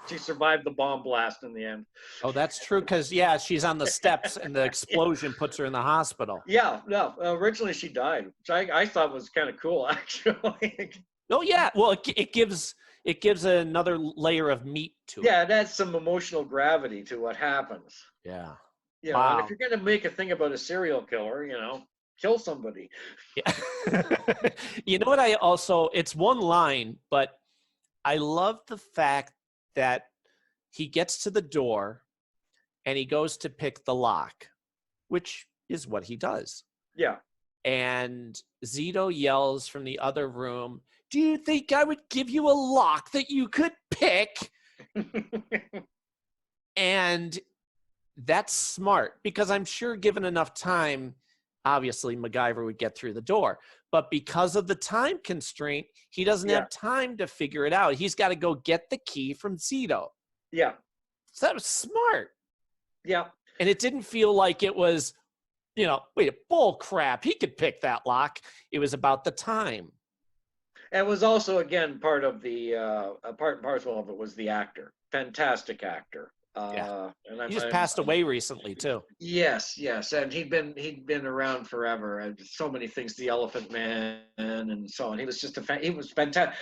She survived the bomb blast in the end. Oh, that's true, because, she's on the steps and the explosion puts her in the hospital. Yeah, no, originally she died, which I thought was kind of cool, actually. Oh, yeah. Well, it gives another layer of meat to it. Yeah, it adds some emotional gravity to what happens. Yeah. You know, Wow. and if you're going to make a thing about a serial killer, kill somebody. Yeah. You know what it's one line, but I love the fact that he gets to the door and he goes to pick the lock, which is what he does. Yeah. And Zito yells from the other room, "Do you think I would give you a lock that you could pick?" And that's smart, because I'm sure given enough time, obviously MacGyver would get through the door. But because of the time constraint, he doesn't have time to figure it out. He's got to go get the key from Zito. Yeah. So that was smart. Yeah. And it didn't feel like it was, bull crap. He could pick that lock. It was about the time. And it was also, again, part of the part and parcel of it was the actor. Fantastic actor. And He just passed away recently too. Yes, and he'd been around forever. And so many things, The Elephant Man and so on. He was just he was fantastic.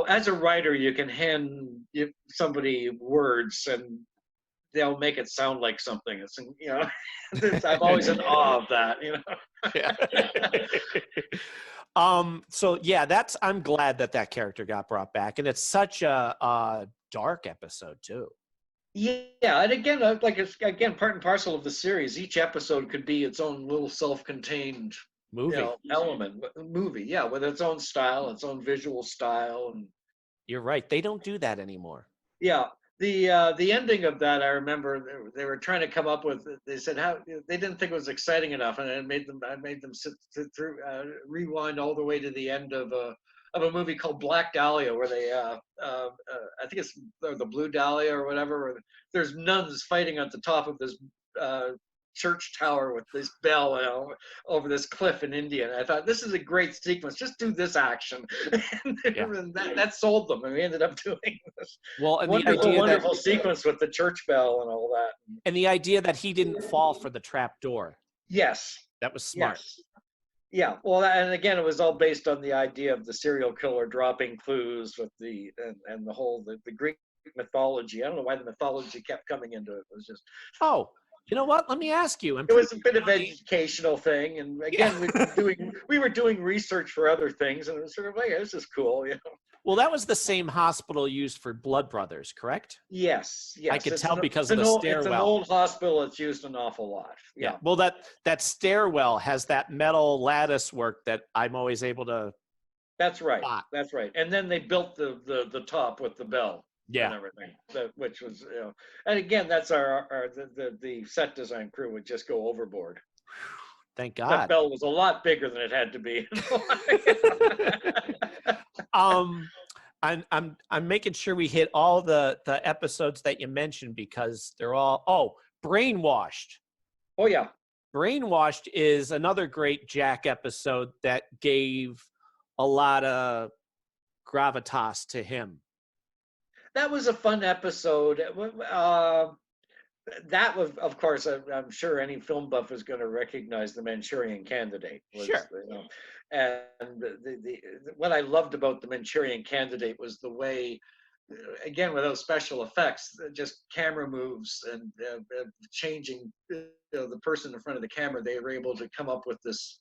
As a writer, you can hand somebody words and they'll make it sound like something. It's I'm always in awe of that. Yeah. I'm glad that character got brought back, and it's such a dark episode too. Yeah, and again, it's part and parcel of the series. Each episode could be its own little self-contained movie, with its own style, its own visual style. And you're right, they don't do that anymore. Yeah, the ending of that, I remember they were trying to come up with. They said how they didn't think it was exciting enough, and I made them sit through rewind all the way to the end of a movie called Black Dahlia, where they I think it's the Blue Dahlia or whatever, where there's nuns fighting at the top of this church tower with this bell over this cliff in India. And I thought, this is a great sequence. Just do this action. And that sold them. And we ended up doing this wonderful sequence with the church bell and all that. And the idea that he didn't fall for the trap door. Yes. That was smart. Yes. Yeah, well, and again, it was all based on the idea of the serial killer dropping clues with the whole Greek mythology. I don't know why the mythology kept coming into it. It was just you know what? Let me ask you. It was a bit of an educational thing, and again, we were doing research for other things, and it was sort of like, this is cool, Well, that was the same hospital used for Blood Brothers, correct? Yes. I could tell because of the stairwell. It's an old hospital. It's used an awful lot. Yeah. Well, that stairwell has that metal lattice work that I'm always able to. That's right. spot. That's right. And then they built the top with the bell. Yeah. And everything. Which was, and again, that's the set design crew would just go overboard. Thank God. That bell was a lot bigger than it had to be. I'm making sure we hit all the episodes that you mentioned, because they're all Brainwashed. Oh yeah. Brainwashed is another great Jack episode that gave a lot of gravitas to him. That was a fun episode. That was, of course, I'm sure any film buff is going to recognize the Manchurian Candidate. Sure. And what I loved about the Manchurian Candidate was the way, again, without special effects, just camera moves and changing the person in front of the camera, they were able to come up with this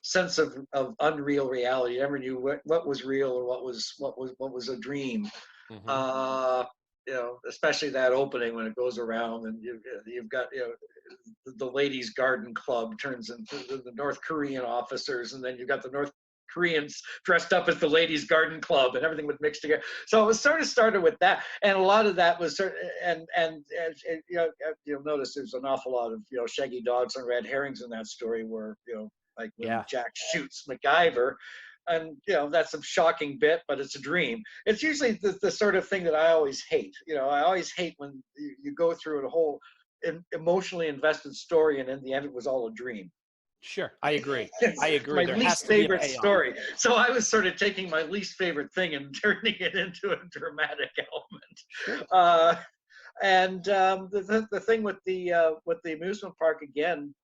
sense of unreal reality. You never knew what was real or what was a dream. Especially that opening when it goes around and you've got the ladies' garden club turns into the North Korean officers, and then you've got the North Koreans dressed up as the ladies' garden club, and everything would mix together. So it was sort of started with that, and a lot of that was you'll notice there's an awful lot of shaggy dogs and red herrings in that story, where like when Jack shoots MacGyver. And that's a shocking bit, but it's a dream. It's usually the sort of thing that I always hate. I always hate when you go through a whole emotionally invested story, and in the end it was all a dream. Sure, I agree. I agree. My there least favorite story. So I was sort of taking my least favorite thing and turning it into a dramatic element. The thing with the amusement park again.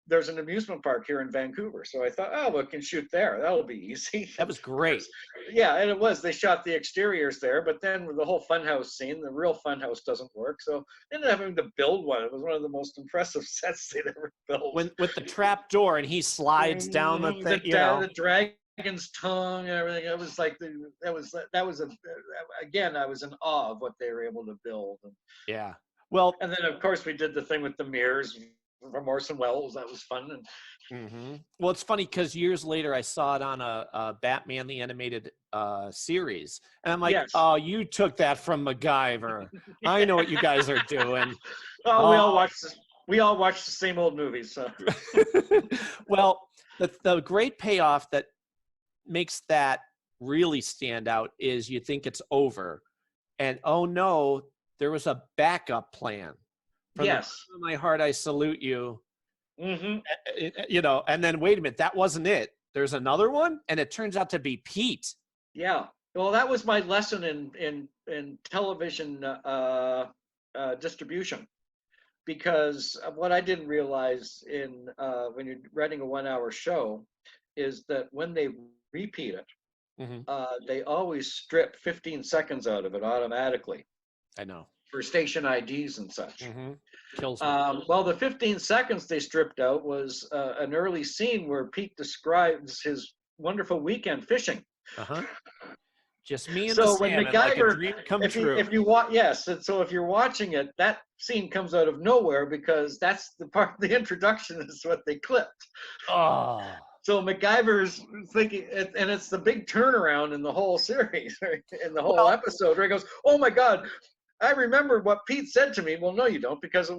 There's an amusement park here in Vancouver, so I thought, we can shoot there. That'll be easy. That was great. Yeah, and it was. They shot the exteriors there, but then with the whole funhouse scene, the real funhouse doesn't work, so they ended up having to build one. It was one of the most impressive sets they'd ever built. With the trap door, and he slides down the thing. The dragon's tongue and everything. It was like again, I was in awe of what they were able to build. Yeah. Well, and then of course we did the thing with the mirrors. From Orson Welles, that was fun. Well, it's funny because years later I saw it on a Batman the Animated series, and I'm like, "Oh, you took that from MacGyver. I know what you guys are doing." We all watch the same old movies. So. Well, the great payoff that makes that really stand out is you think it's over, and oh no, there was a backup plan. From the bottom of my heart, I salute you. And then wait a minute, that wasn't it. There's another one, and it turns out to be Pete. Yeah. Well, that was my lesson in television distribution, because what I didn't realize when you're writing a 1-hour show is that when they repeat it, they always strip 15 seconds out of it automatically. I know. For station IDs and such. Kills me. Well, the 15 seconds they stripped out was an early scene where Pete describes his wonderful weekend fishing. Just me and so the when salmon, MacGyver, like a dream come true. And so if you're watching it, that scene comes out of nowhere because that's the part of the introduction is what they clipped. Oh. So MacGyver's thinking, and it's the big turnaround in the whole series, right? In the whole episode, where he goes, "Oh my God, I remember what Pete said to me." Well, no, you don't, because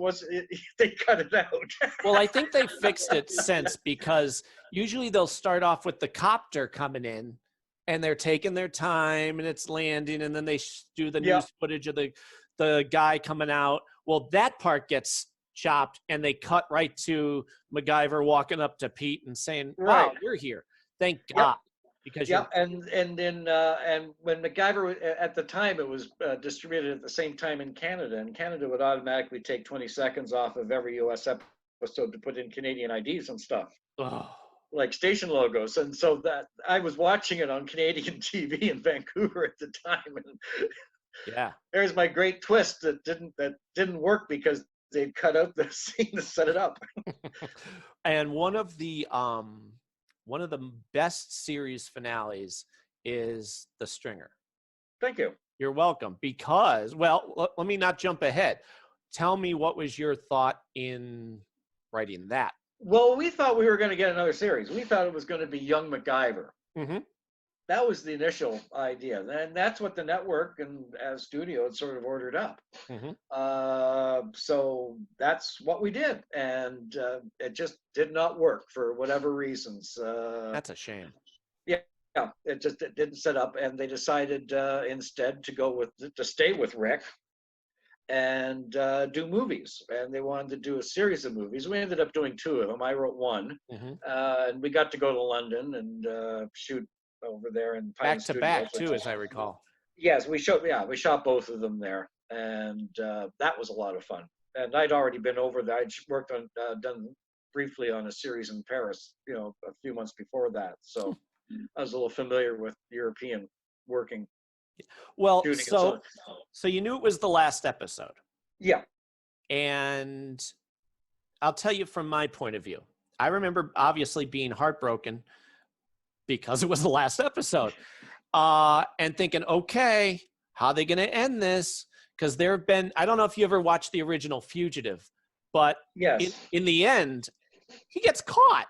they cut it out. Well, I think they fixed it since, because usually they'll start off with the copter coming in, and they're taking their time, and it's landing, and then they do the news footage of the guy coming out. Well, that part gets chopped, and they cut right to MacGyver walking up to Pete and saying, "Wow, you're here. Thank God." Because and when MacGyver, at the time, it was distributed at the same time in Canada, and Canada would automatically take 20 seconds off of every US episode to put in Canadian IDs and stuff, like station logos. And so that I was watching it on Canadian TV in Vancouver at the time, and there's my great twist that didn't work because they cut out the scene to set it up. And one of the best series finales is The Stringer. Thank you. You're welcome. Because, well, let me not jump ahead. Tell me, what was your thought in writing that? Well, we thought we were going to get another series. We thought it was going to be Young MacGyver. That was the initial idea. And that's what the network and as studio had sort of ordered up. So that's what we did. And it just did not work for whatever reasons. That's a shame. Yeah, it didn't set up. And they decided instead to stay with Rick and do movies. And they wanted to do a series of movies. We ended up doing 2 of them. I wrote 1. And we got to go to London and shoot over there in Pine Back to Studios, back which too, is- as I recall. Yes, we shot both of them there, and that was a lot of fun. And I'd already been over there. I'd worked on done briefly on a series in Paris, a few months before that. So I was a little familiar with European working. Well, Shooting and so so you knew it was the last episode, Yeah, and I'll tell you from my point of view. I remember obviously being heartbroken because it was the last episode, and thinking, okay, how are they going to end this? Because there have been, I don't know if you ever watched the original Fugitive, but yes, in the end, he gets caught.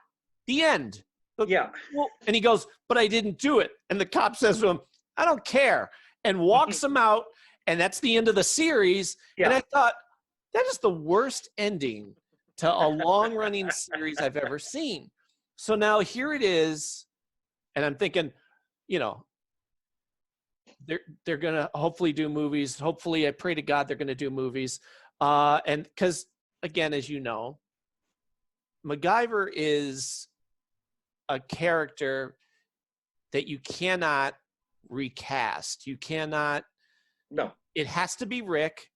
The end. yeah, Well, and he goes, but I didn't do it. And the cop says to him, I don't care, and walks him out. And that's the end of the series. Yeah. And I thought, that is the worst ending to a long-running series I've ever seen. So now here it is, and I'm thinking, they're gonna hopefully do movies. Hopefully, I pray to God they're gonna do movies. And because again, as you know, MacGyver is a character that you cannot recast. You cannot. no, It has to be Rick.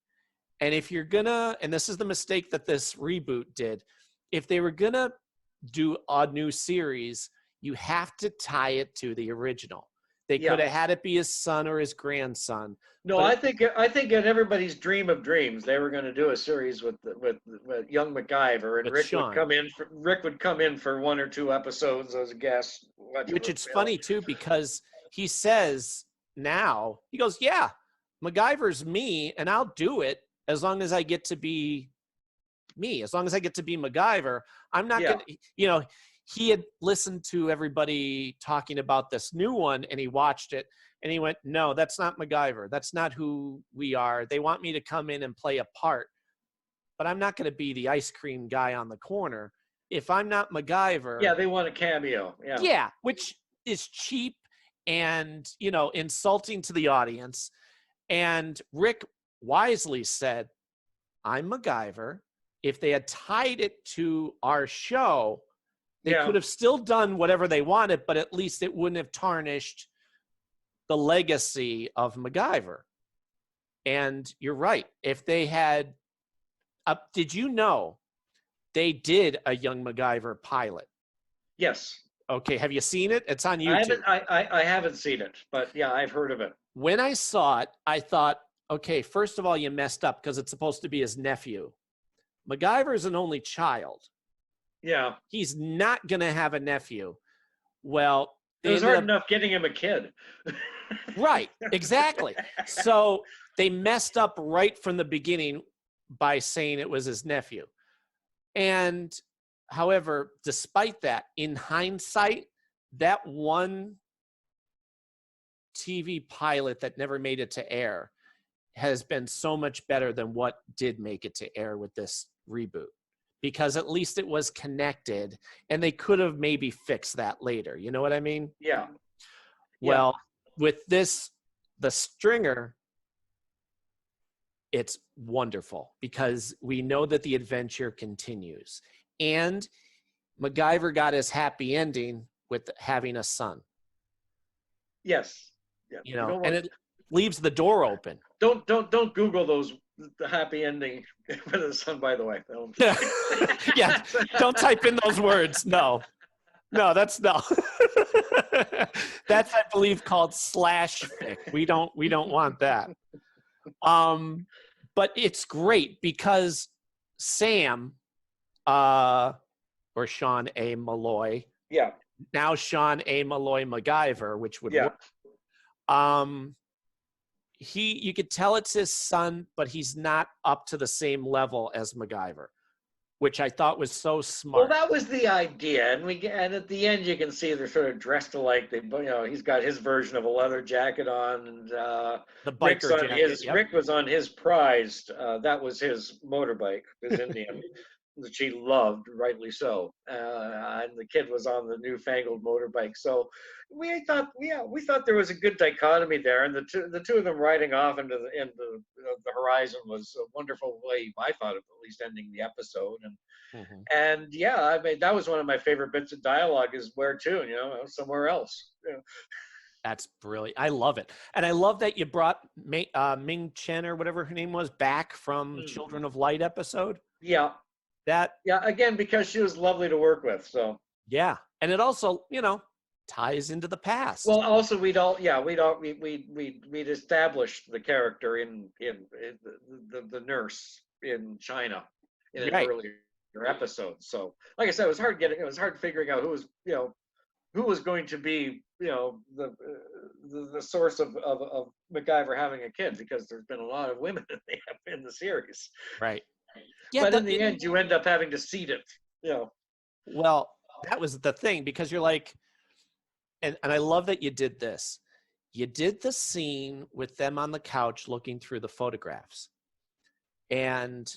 And if you're gonna, and this is the mistake that this reboot did, if they were gonna do a new series, you have to tie it to the original. They Yeah. could have had it be his son or his grandson. no. But I think in everybody's dream of dreams, they were going to do a series with young MacGyver, and With Rick Sean. would come in. Rick would come in for 1 or 2 episodes as a guest. which it's funny too, because he says now, he goes, yeah, MacGyver's me, and I'll do it as long as I get to be me, as long as I get to be MacGyver. I'm not Yeah. gonna, he had listened to everybody talking about this new one, and he watched it, and he went, no, that's not MacGyver. That's not who we are. They want me to come in and play a part, but I'm not going to be the ice cream guy on the corner. If I'm not MacGyver. Yeah, they want a cameo. Yeah. Yeah, which is cheap and, insulting to the audience. And Rick wisely said, I'm MacGyver. If they had tied it to our show, they Yeah. could have still done whatever they wanted, but at least it wouldn't have tarnished the legacy of MacGyver. And you're right. If they had, did you know they did a young MacGyver pilot? Yes. Okay, have you seen it? It's on YouTube. I haven't seen it, but yeah, I've heard of it. When I saw it, I thought, okay, first of all, you messed up because it's supposed to be his nephew. MacGyver is an only child. Yeah. He's not going to have a nephew. Well, It was hard enough getting him a kid. Right, exactly. So they messed up right from the beginning by saying it was his nephew. And however, despite that, in hindsight, that one TV pilot that never made it to air has been so much better than what did make it to air with this reboot, because at least it was connected, and they could have maybe fixed that later. You know what I mean? Yeah. Well, with this, the Stringer, it's wonderful because we know that the adventure continues, and MacGyver got his happy ending with having a son. Yes. Yeah. And it leaves the door open. Don't Google the happy ending for the son. By the way. Yeah, don't type in those words. No, that's no. That's, I believe, called /fic. We don't want that. But it's great because Sam, or Sean A. Malloy, Yeah. now Sean A. Malloy MacGyver, which would Yeah. work. You could tell it's his son, but he's not up to the same level as MacGyver, which I thought was so smart. Well, that was the idea, and at the end you can see they're sort of dressed alike. He's got his version of a leather jacket on, and the biker jacket. Rick was on his prized. That was his motorbike, his Indian. that she loved, rightly so. And the kid was on the newfangled motorbike. So we thought there was a good dichotomy there, and the two of them riding off into the horizon was a wonderful way, I thought, of at least ending the episode. And yeah, I mean, that was one of my favorite bits of dialogue, is where to, somewhere else. That's brilliant. I love it. And I love that you brought Ming Chen, or whatever her name was, back from Children of Light episode. Yeah. Again, because she was lovely to work with. So yeah. And it also, ties into the past. Well, also we'd established the character in the nurse in China in an earlier episode. So like I said, it was hard figuring out who was going to be, the source of MacGyver having a kid, because there's been a lot of women in the series. Right. Yeah, but in the end, you end up having to seed it. Well, that was the thing, because you're like, and I love that you did this. You did the scene with them on the couch looking through the photographs. And,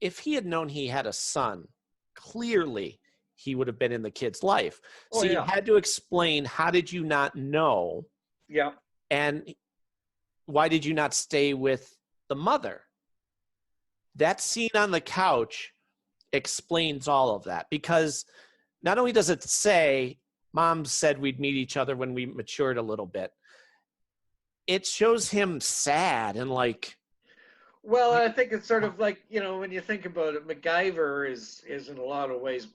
if he had known he had a son, clearly he would have been in the kid's life. So you had to explain, how did you not know? Yeah. And why did you not stay with the mother? That scene on the couch explains all of that, because not only does it say, Mom said we'd meet each other when we matured a little bit, it shows him sad and like. Well, I think it's sort of like, when you think about it, MacGyver is in a lot of ways,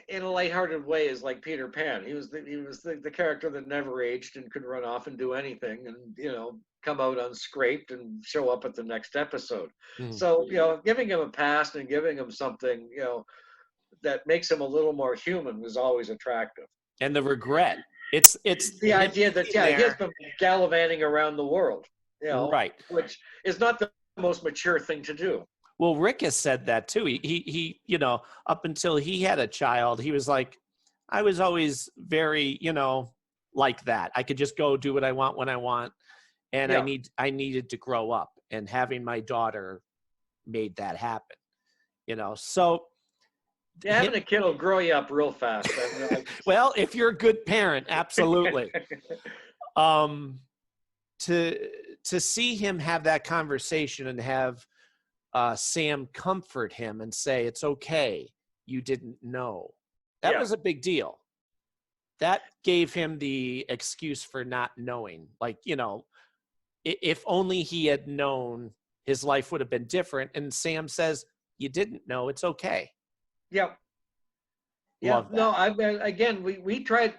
in a lighthearted way, is like Peter Pan. He was the character that never aged and could run off and do anything, and come out unscraped and show up at the next episode. So giving him a past and giving him something that makes him a little more human was always attractive. And the regret. It's the idea that he has been gallivanting around the world, right, which is not the most mature thing to do. Well, Rick has said that too. He up until he had a child, he was like, I was always very, like that. I could just go do what I want when I want, and I needed to grow up, and having my daughter made that happen. So. Having a kid will grow you up real fast. Well, if you're a good parent, absolutely. To see him have that conversation and have Sam comfort him and say, it's okay, you didn't know. That was a big deal. That gave him the excuse for not knowing. Like, if only he had known, his life would have been different. And Sam says, you didn't know, it's okay. Yeah. Yeah. No, again, we tried.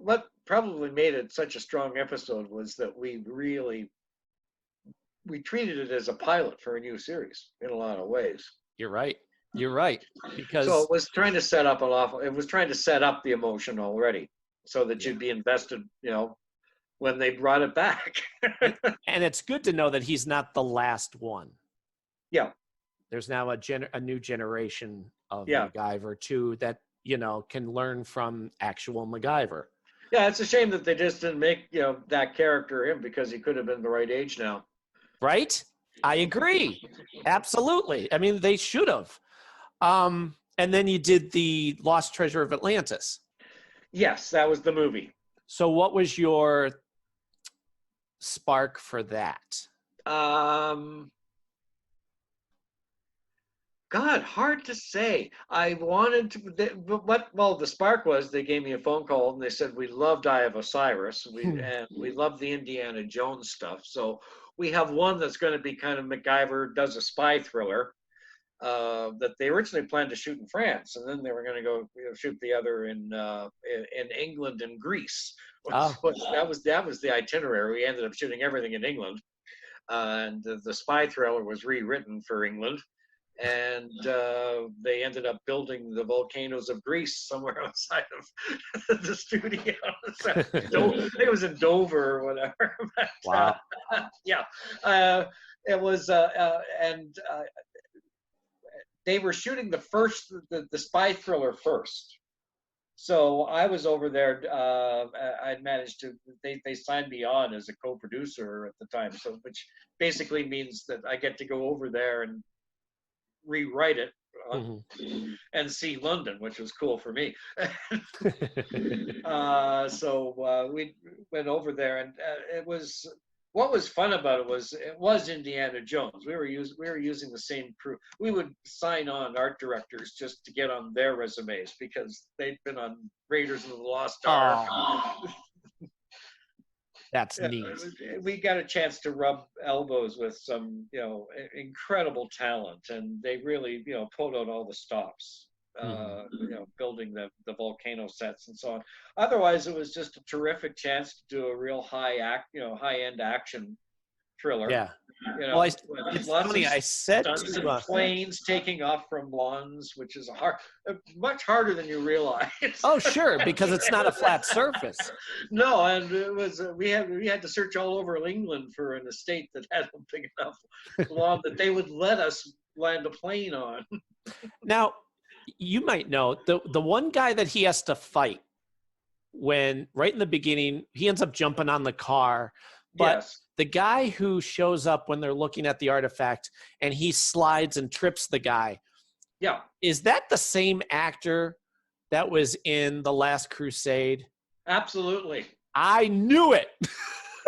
What probably made it such a strong episode was that we treated it as a pilot for a new series in a lot of ways. You're right. Because so it was trying to set up the emotion already, so that you'd be invested, when they brought it back. And it's good to know that he's not the last one. Yeah. There's now a new generation of MacGyver too that can learn from actual MacGyver. Yeah, it's a shame that they just didn't make that character him, because he could have been the right age now. Right? I agree. Absolutely. I mean, they should have. And then you did the Lost Treasure of Atlantis. Yes, that was the movie. So what was your spark for that? God, hard to say. I wanted to, the spark was, they gave me a phone call and they said, we loved Eye of Osiris. And we love the Indiana Jones stuff. So we have one that's going to be kind of MacGyver does a spy thriller that they originally planned to shoot in France. And then they were going to go shoot the other in England and Greece. That was the itinerary. We ended up shooting everything in England. And the spy thriller was rewritten for England. And they ended up building the volcanoes of Greece somewhere outside of the studio. I think it was in Dover or whatever. But, wow. It was, and they were shooting the spy thriller first. So I was over there. I'd managed to. They signed me on as a co-producer at the time. So, which basically means that I get to go over there and rewrite it and see London, which was cool for me. So we went over there, and it was. What was fun about it was Indiana Jones. We were using the same crew. We would sign on art directors just to get on their resumes because they'd been on Raiders of the Lost Ark. That's neat. We got a chance to rub elbows with some, incredible talent, and they really, pulled out all the stops. Building the volcano sets and so on. Otherwise, it was just a terrific chance to do a real high-end action thriller. Yeah. Well, it's funny. I said to planes taking off from lawns, which is much harder than you realize. Oh, sure, because it's not a flat surface. No, and it was we had to search all over England for an estate that had a big enough lawn that they would let us land a plane on. Now, you might know the one guy that he has to fight when right in the beginning, he ends up jumping on the car, but yes. The guy who shows up when they're looking at the artifact and he slides and trips the guy. Yeah. Is that the same actor that was in The Last Crusade? Absolutely. I knew it.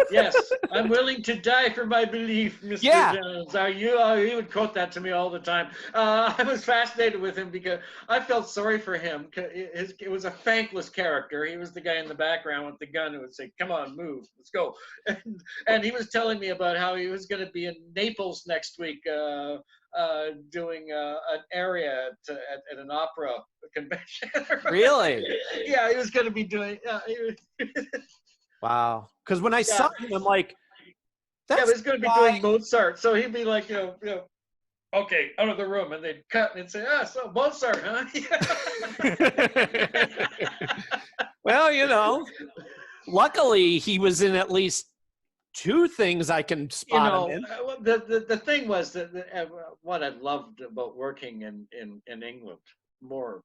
Yes, I'm willing to die for my belief, Mr. Yeah. Jones. He would quote that to me all the time. I was fascinated with him because I felt sorry for him. It was a thankless character. He was the guy in the background with the gun who would say, "Come on, move, let's go." And he was telling me about how he was going to be in Naples next week doing an area at an opera convention. Really? Yeah, he was going to be doing. Wow. Because when I saw him, I'm like, that's he's going to be doing Mozart. So he'd be like, okay, out of the room. And they'd cut and say, so Mozart, huh? Well, luckily he was in at least two things I can spot him in. The thing was that what I loved about working in England more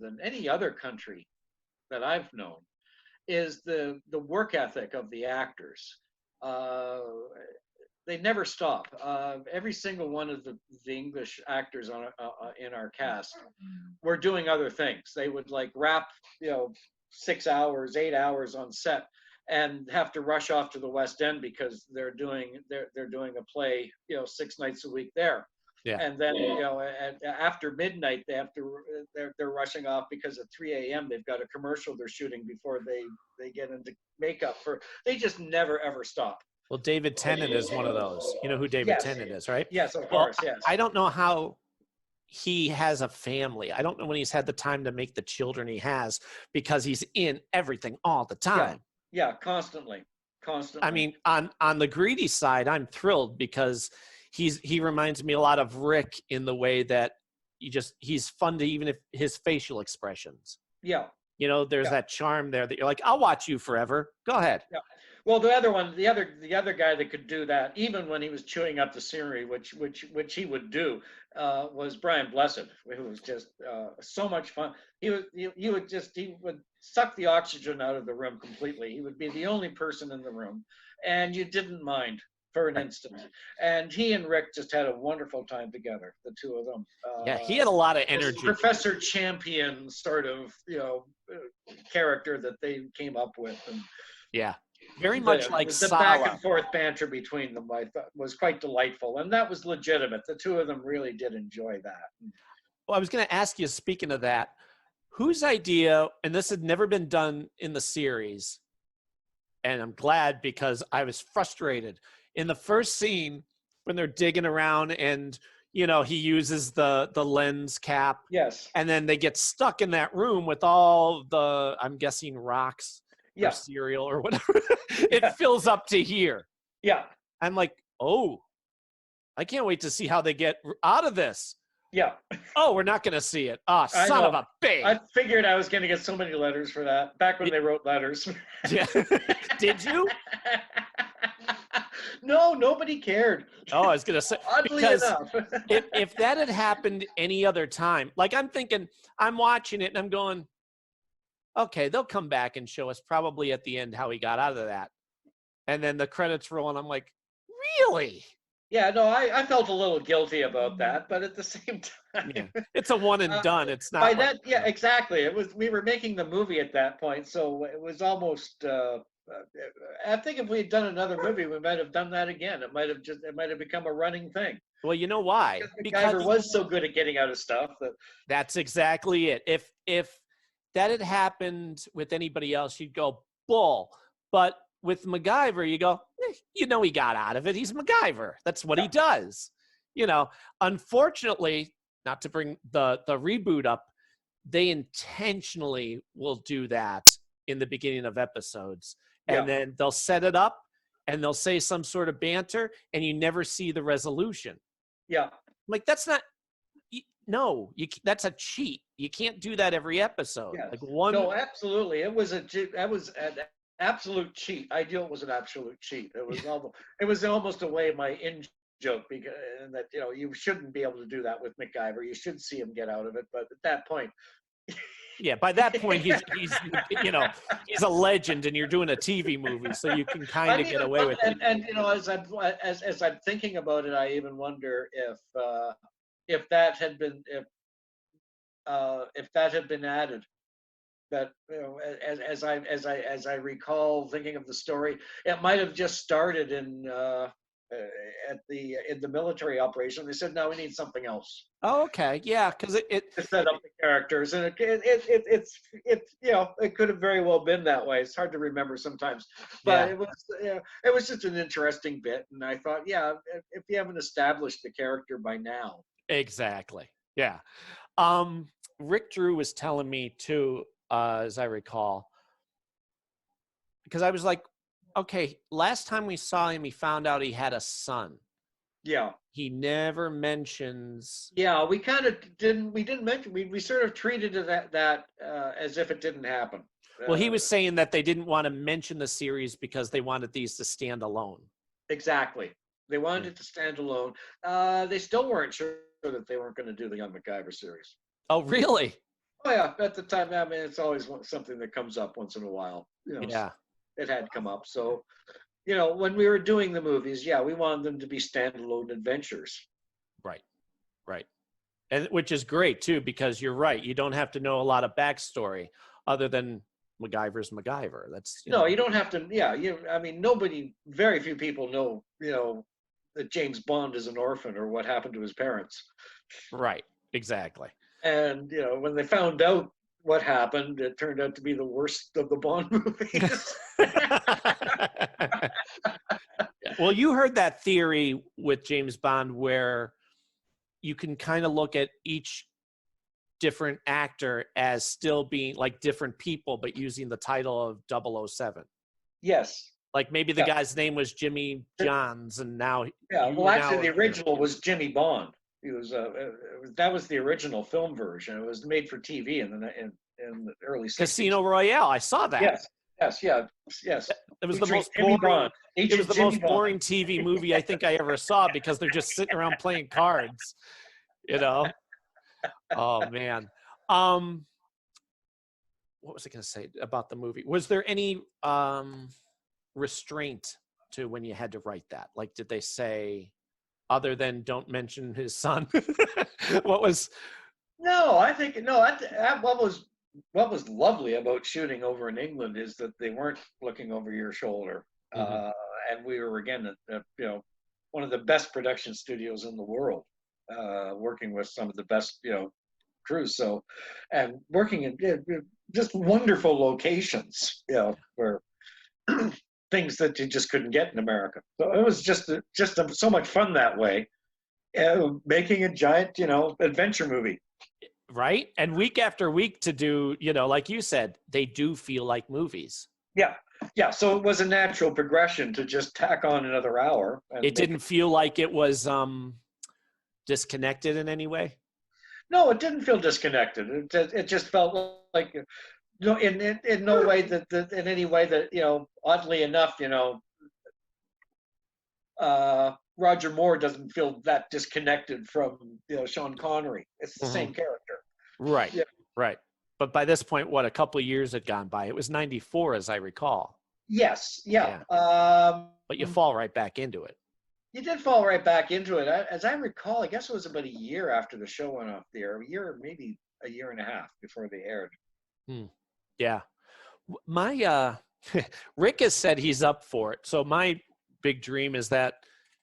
than any other country that I've known is the work ethic of the actors. They never stop. Every single one of the English actors in our cast were doing other things. They would wrap 6 hours, 8 hours on set and have to rush off to the West End because they're doing a play 6 nights a week there. Yeah. And then after midnight they're rushing off because at 3 a.m. they've got a commercial they're shooting before they get into makeup. They just never ever stop. Well, David Tennant is one of those. You know who David Tennant is, right? Yes, of course. Yes. I don't know how he has a family. I don't know when he's had the time to make the children he has because he's in everything all the time. Yeah, constantly. I mean, on the greedy side, I'm thrilled because he reminds me a lot of Rick in the way that he's fun to even if his facial expressions. Yeah. There's that charm there that you're like, I'll watch you forever. Go ahead. Yeah. Well, the other guy that could do that, even when he was chewing up the scenery, which he would do, was Brian Blessed, who was just so much fun. He would suck the oxygen out of the room completely. He would be the only person in the room, and you didn't mind for an instant. And he and Rick just had a wonderful time together, the two of them. He had a lot of energy. Professor Champion sort of character that they came up with, and very much like the Sala. back and forth banter between them, I thought was quite delightful, and that was legitimate. The two of them really did enjoy that. Well, I was going to ask you, speaking of that, whose idea, and this had never been done in the series, and I'm glad because I was frustrated. In the first scene, when they're digging around and, he uses the lens cap. Yes. And then they get stuck in that room with all the, I'm guessing, rocks or cereal or whatever. It fills up to here. Yeah. I'm like, oh, I can't wait to see how they get out of this. Yeah. Oh, we're not going to see it. Oh, son of a bitch. I figured I was going to get so many letters for that back when they wrote letters. Yeah. Did you? No, nobody cared. Oh, I was going to say, oddly because enough. if that had happened any other time, I'm thinking, I'm watching it and I'm going, okay, they'll come back and show us probably at the end how he got out of that. And then the credits roll, and I'm like, really? Yeah, no, I felt a little guilty about that, but at the same time, Yeah, it's a one and done. It's not by like, that. Yeah, exactly. We were making the movie at that point, so it was almost. I think if we had done another movie, we might have done that again. It might have become a running thing. well, you know why? Because MacGyver was so good at getting out of stuff that. That's exactly it. If that had happened with anybody else, you'd go bull. But with MacGyver, you go, you know, he got out of it. He's MacGyver. That's what he does. You know, unfortunately, not to bring the reboot up, they intentionally will do that in the beginning of episodes. And then they'll set it up and they'll say some sort of banter and you never see the resolution. Yeah. Like, that's not, no, that's a cheat. You can't do that every episode. Yeah. Like one. No, absolutely. That was an absolute cheat. I knew it was an absolute cheat. It was almost a way of my in-joke, because that, you know, you shouldn't be able to do that with MacGyver. You should see him get out of it. But at that point. Yeah, by that point, he's you know, he's a legend, and you're doing a TV movie, so you can kind of get away with it. And you know, as I'm thinking about it, I even wonder if that had been added. That, you know, as I recall thinking of the story, it might have just started in the military operation. They said, no, we need something else. Oh, okay, yeah, because it to set up the characters, and it's you know, it could have very well been that way. It's hard to remember sometimes, but it was just an interesting bit, and I thought, yeah, if you haven't established the character by now, exactly, yeah. Rick Drew was telling me too, as I recall, because I was like, okay, last time we saw him, he found out he had a son. Yeah. He never mentions. Yeah, we kind of didn't. We didn't mention. We sort of treated that as if it didn't happen. Well, he was saying that they didn't want to mention the series because they wanted these to stand alone. Exactly. They wanted it to stand alone. They still weren't sure that they weren't going to do the Young MacGyver series. Oh, really? Oh yeah. At the time, I mean, it's always something that comes up once in a while. You know, yeah. It had come up. So, you know, when we were doing the movies, yeah, we wanted them to be standalone adventures. Right. And which is great too, because you're right. You don't have to know a lot of backstory other than MacGyver's MacGyver. That's you don't have to. Yeah, I mean, very few people know, you know, that James Bond is an orphan or what happened to his parents. Right. Exactly. And you know, when they found out what happened, it turned out to be the worst of the Bond movies. Well, you heard that theory with James Bond where you can kind of look at each different actor as still being like different people, but using the title of 007. Yes. Like maybe the guy's name was Jimmy Johns, and now. Yeah. Well, actually, the original was Jimmy Bond. He was that was the original film version. It was made for TV in the early 60s. Casino Royale. I saw that. Yes. It was the most boring. It was the most boring TV movie I think I ever saw because they're just sitting around playing cards. You know. Oh man. What was I going to say about the movie? Was there any restraint to when you had to write that? Like, did they say, other than don't mention his son? What was? No, I think no. What was lovely about shooting over in England is that they weren't looking over your shoulder, and we were again at you know, one of the best production studios in the world, working with some of the best, you know, crews. So, and working in just wonderful locations, you know, where things that you just couldn't get in America. So it was just so much fun that way, making a giant, you know, adventure movie. Right. And week after week to do, you know, like you said, they do feel like movies. Yeah. So it was a natural progression to just tack on another hour. It didn't feel like it was disconnected in any way. No, it didn't feel disconnected. It just felt like, you know, in no way that in any way that, you know, oddly enough, you know, Roger Moore doesn't feel that disconnected from, you know, Sean Connery. It's the same character. Right. Yeah. Right. But by this point, what, a couple of years had gone by. It was 94, as I recall. Yes, yeah. But you fall right back into it. You did fall right back into it. As I recall, I guess it was about a year after the show went off the air, a year, maybe a year and a half before they aired. Yeah. My Rick has said he's up for it. So my big dream is that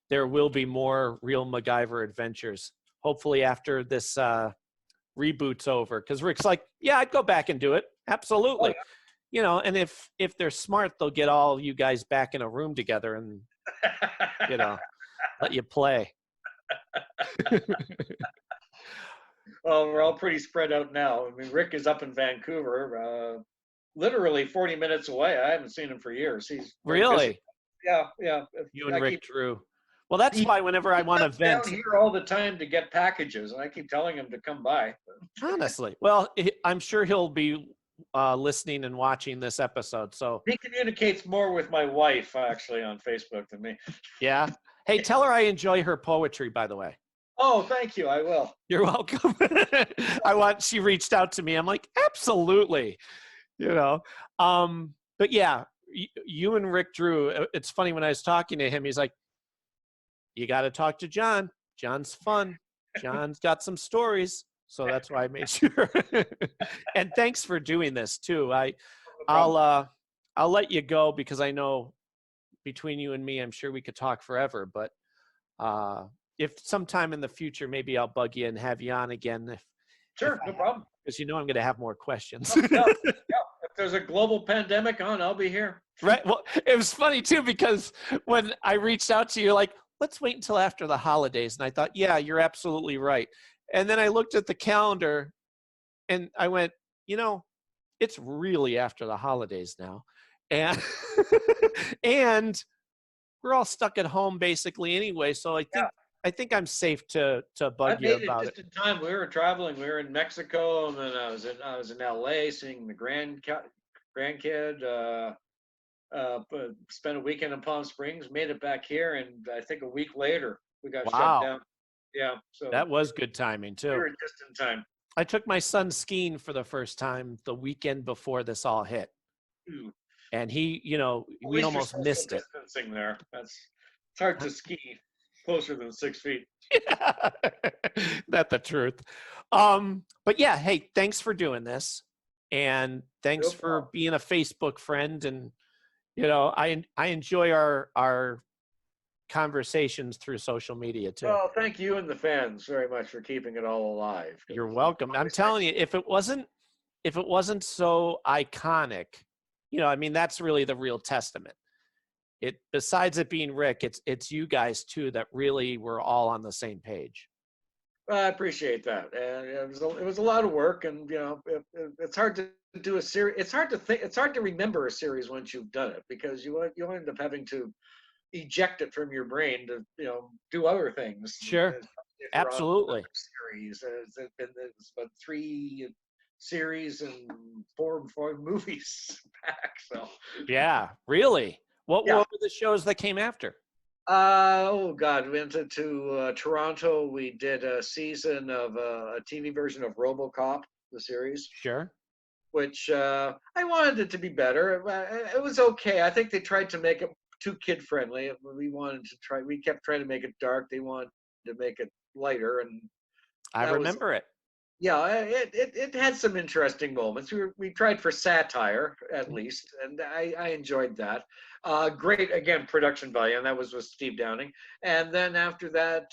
there will be more real MacGyver adventures. Hopefully after this reboot's over, because Rick's like, yeah, I'd go back and do it. Absolutely. Oh, yeah. You know, and if they're smart, they'll get all you guys back in a room together and, you know, let you play. Well, we're all pretty spread out now. I mean, Rick is up in Vancouver, literally 40 minutes away. I haven't seen him for years. He's really? Yeah, yeah. You and Rick Drew. Well, that's why whenever I want to vent, down here all the time to get packages, and I keep telling him to come by. Honestly, well, I'm sure he'll be listening and watching this episode. So he communicates more with my wife actually on Facebook than me. Yeah. Hey, tell her I enjoy her poetry, by the way. Oh, thank you. I will. You're welcome. She reached out to me. I'm like, absolutely. You know, but yeah, you and Rick Drew, it's funny when I was talking to him, he's like, you got to talk to John. John's fun. John's got some stories. So that's why I made sure. And thanks for doing this too. I'll let you go because I know between you and me, I'm sure we could talk forever, but if sometime in the future, maybe I'll bug you and have you on again. Sure, no problem. Because you know I'm going to have more questions. Yeah. If there's a global pandemic on, I'll be here. Right. Well, it was funny too because when I reached out to you, like, let's wait until after the holidays, and I thought, yeah, you're absolutely right. And then I looked at the calendar, and I went, you know, it's really after the holidays now, and and we're all stuck at home basically anyway. So I think I'm safe to bug you about it. Just in time. We were traveling. We were in Mexico, and then I was in LA seeing the grandkid. Spent a weekend in Palm Springs. Made it back here, and I think a week later we got shut down. Yeah, so that was good timing too. We were just in time. I took my son skiing for the first time the weekend before this all hit. Ooh. And he, you know, we almost missed it. There. It's hard to ski closer than 6 feet. Yeah. That's the truth. But yeah, hey, thanks for doing this. And thanks for being a Facebook friend. And, you know, I enjoy our conversations through social media too. Well, thank you and the fans very much for keeping it all alive. You're welcome. I'm telling you, if it wasn't so iconic, you know, I mean, that's really the real testament. Besides it being Rick, it's you guys too that really were all on the same page. I appreciate that, and it was a lot of work, and you know, it's hard to do a series. It's hard to remember a series once you've done it because you end up having to eject it from your brain to do other things. Sure, absolutely. Series. It's about 3 series and 4 movies back. So yeah, really. What were the shows that came after? Oh God, we went to Toronto. We did a season of a TV version of RoboCop, the series. Sure. Which I wanted it to be better. It was okay. I think they tried to make it too kid friendly. We kept trying to make it dark. They wanted to make it lighter, and I remember it. Yeah, it had some interesting moments. We tried for satire at least, and I enjoyed that. Great, again, production value, and that was with Steve Downing. And then after that,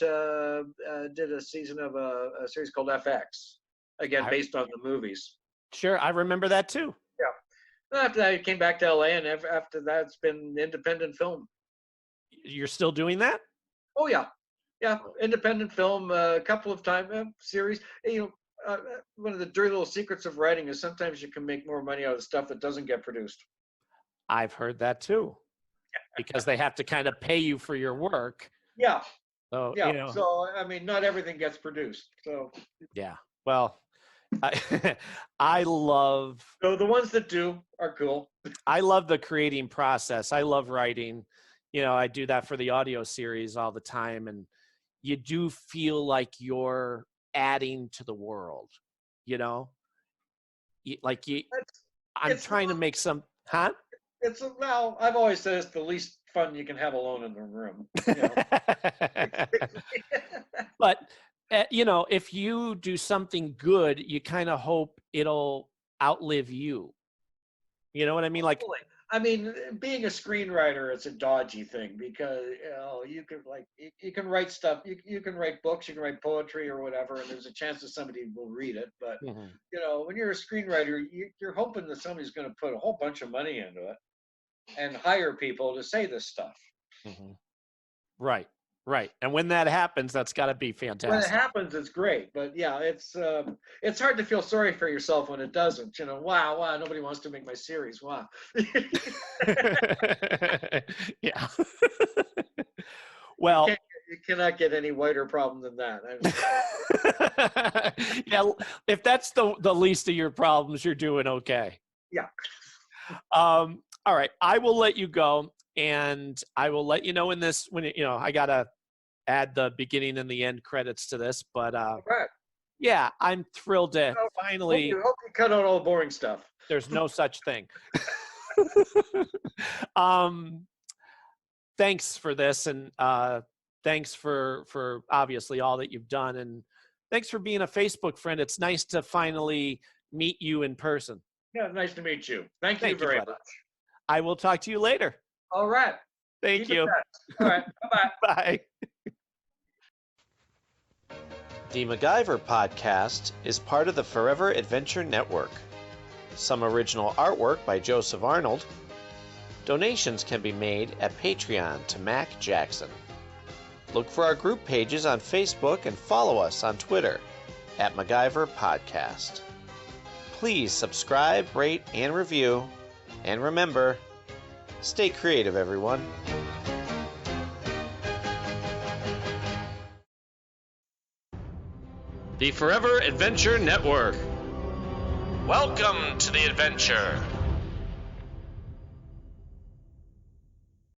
did a season of a series called FX, again based on the movies. Sure, I remember that too. Yeah. And after that, I came back to LA, and after that, it's been independent film. You're still doing that? Oh yeah, independent film. A couple of time series. One of the dirty little secrets of writing is sometimes you can make more money out of stuff that doesn't get produced. I've heard that too, because they have to kind of pay you for your work. Yeah. So, yeah. So, I mean, not everything gets produced. So. Yeah. Well, I love. So the ones that do are cool. I love the creating process. I love writing. I do that for the audio series all the time. And you do feel like you're adding to the world, I'm trying to make some, huh? Well, I've always said it's the least fun you can have alone in the room. But if you do something good, you kind of hope it'll outlive you. You know what I mean? Like, I mean, being a screenwriter, it's a dodgy thing because you can write stuff. You can write books, you can write poetry or whatever, and there's a chance that somebody will read it. But when you're a screenwriter, you're hoping that somebody's going to put a whole bunch of money into it and hire people to say this stuff. Right. And when that happens, that's got to be fantastic. When it happens, it's great. But yeah, it's hard to feel sorry for yourself when it doesn't. Wow, nobody wants to make my series. Wow. Yeah. Well, you cannot get any whiter problem than that. Yeah, if that's the least of your problems, you're doing okay. Yeah. All right, I will let you go, and I will let you know when I gotta add the beginning and the end credits to this. But yeah, I'm thrilled to finally. Hope you cut out all the boring stuff. There's no such thing. Thanks for this, and thanks for obviously all that you've done, and thanks for being a Facebook friend. It's nice to finally meet you in person. Yeah, nice to meet you. Thank you very much. I will talk to you later. All right. Thank you. All right. Bye-bye. Bye. The MacGyver podcast is part of the Forever Adventure Network. Some original artwork by Joseph Arnold. Donations can be made at Patreon to Mac Jackson. Look for our group pages on Facebook and follow us on Twitter at MacGyver Podcast. Please subscribe, rate, and review. And remember, stay creative, everyone. The Forever Adventure Network. Welcome to the adventure.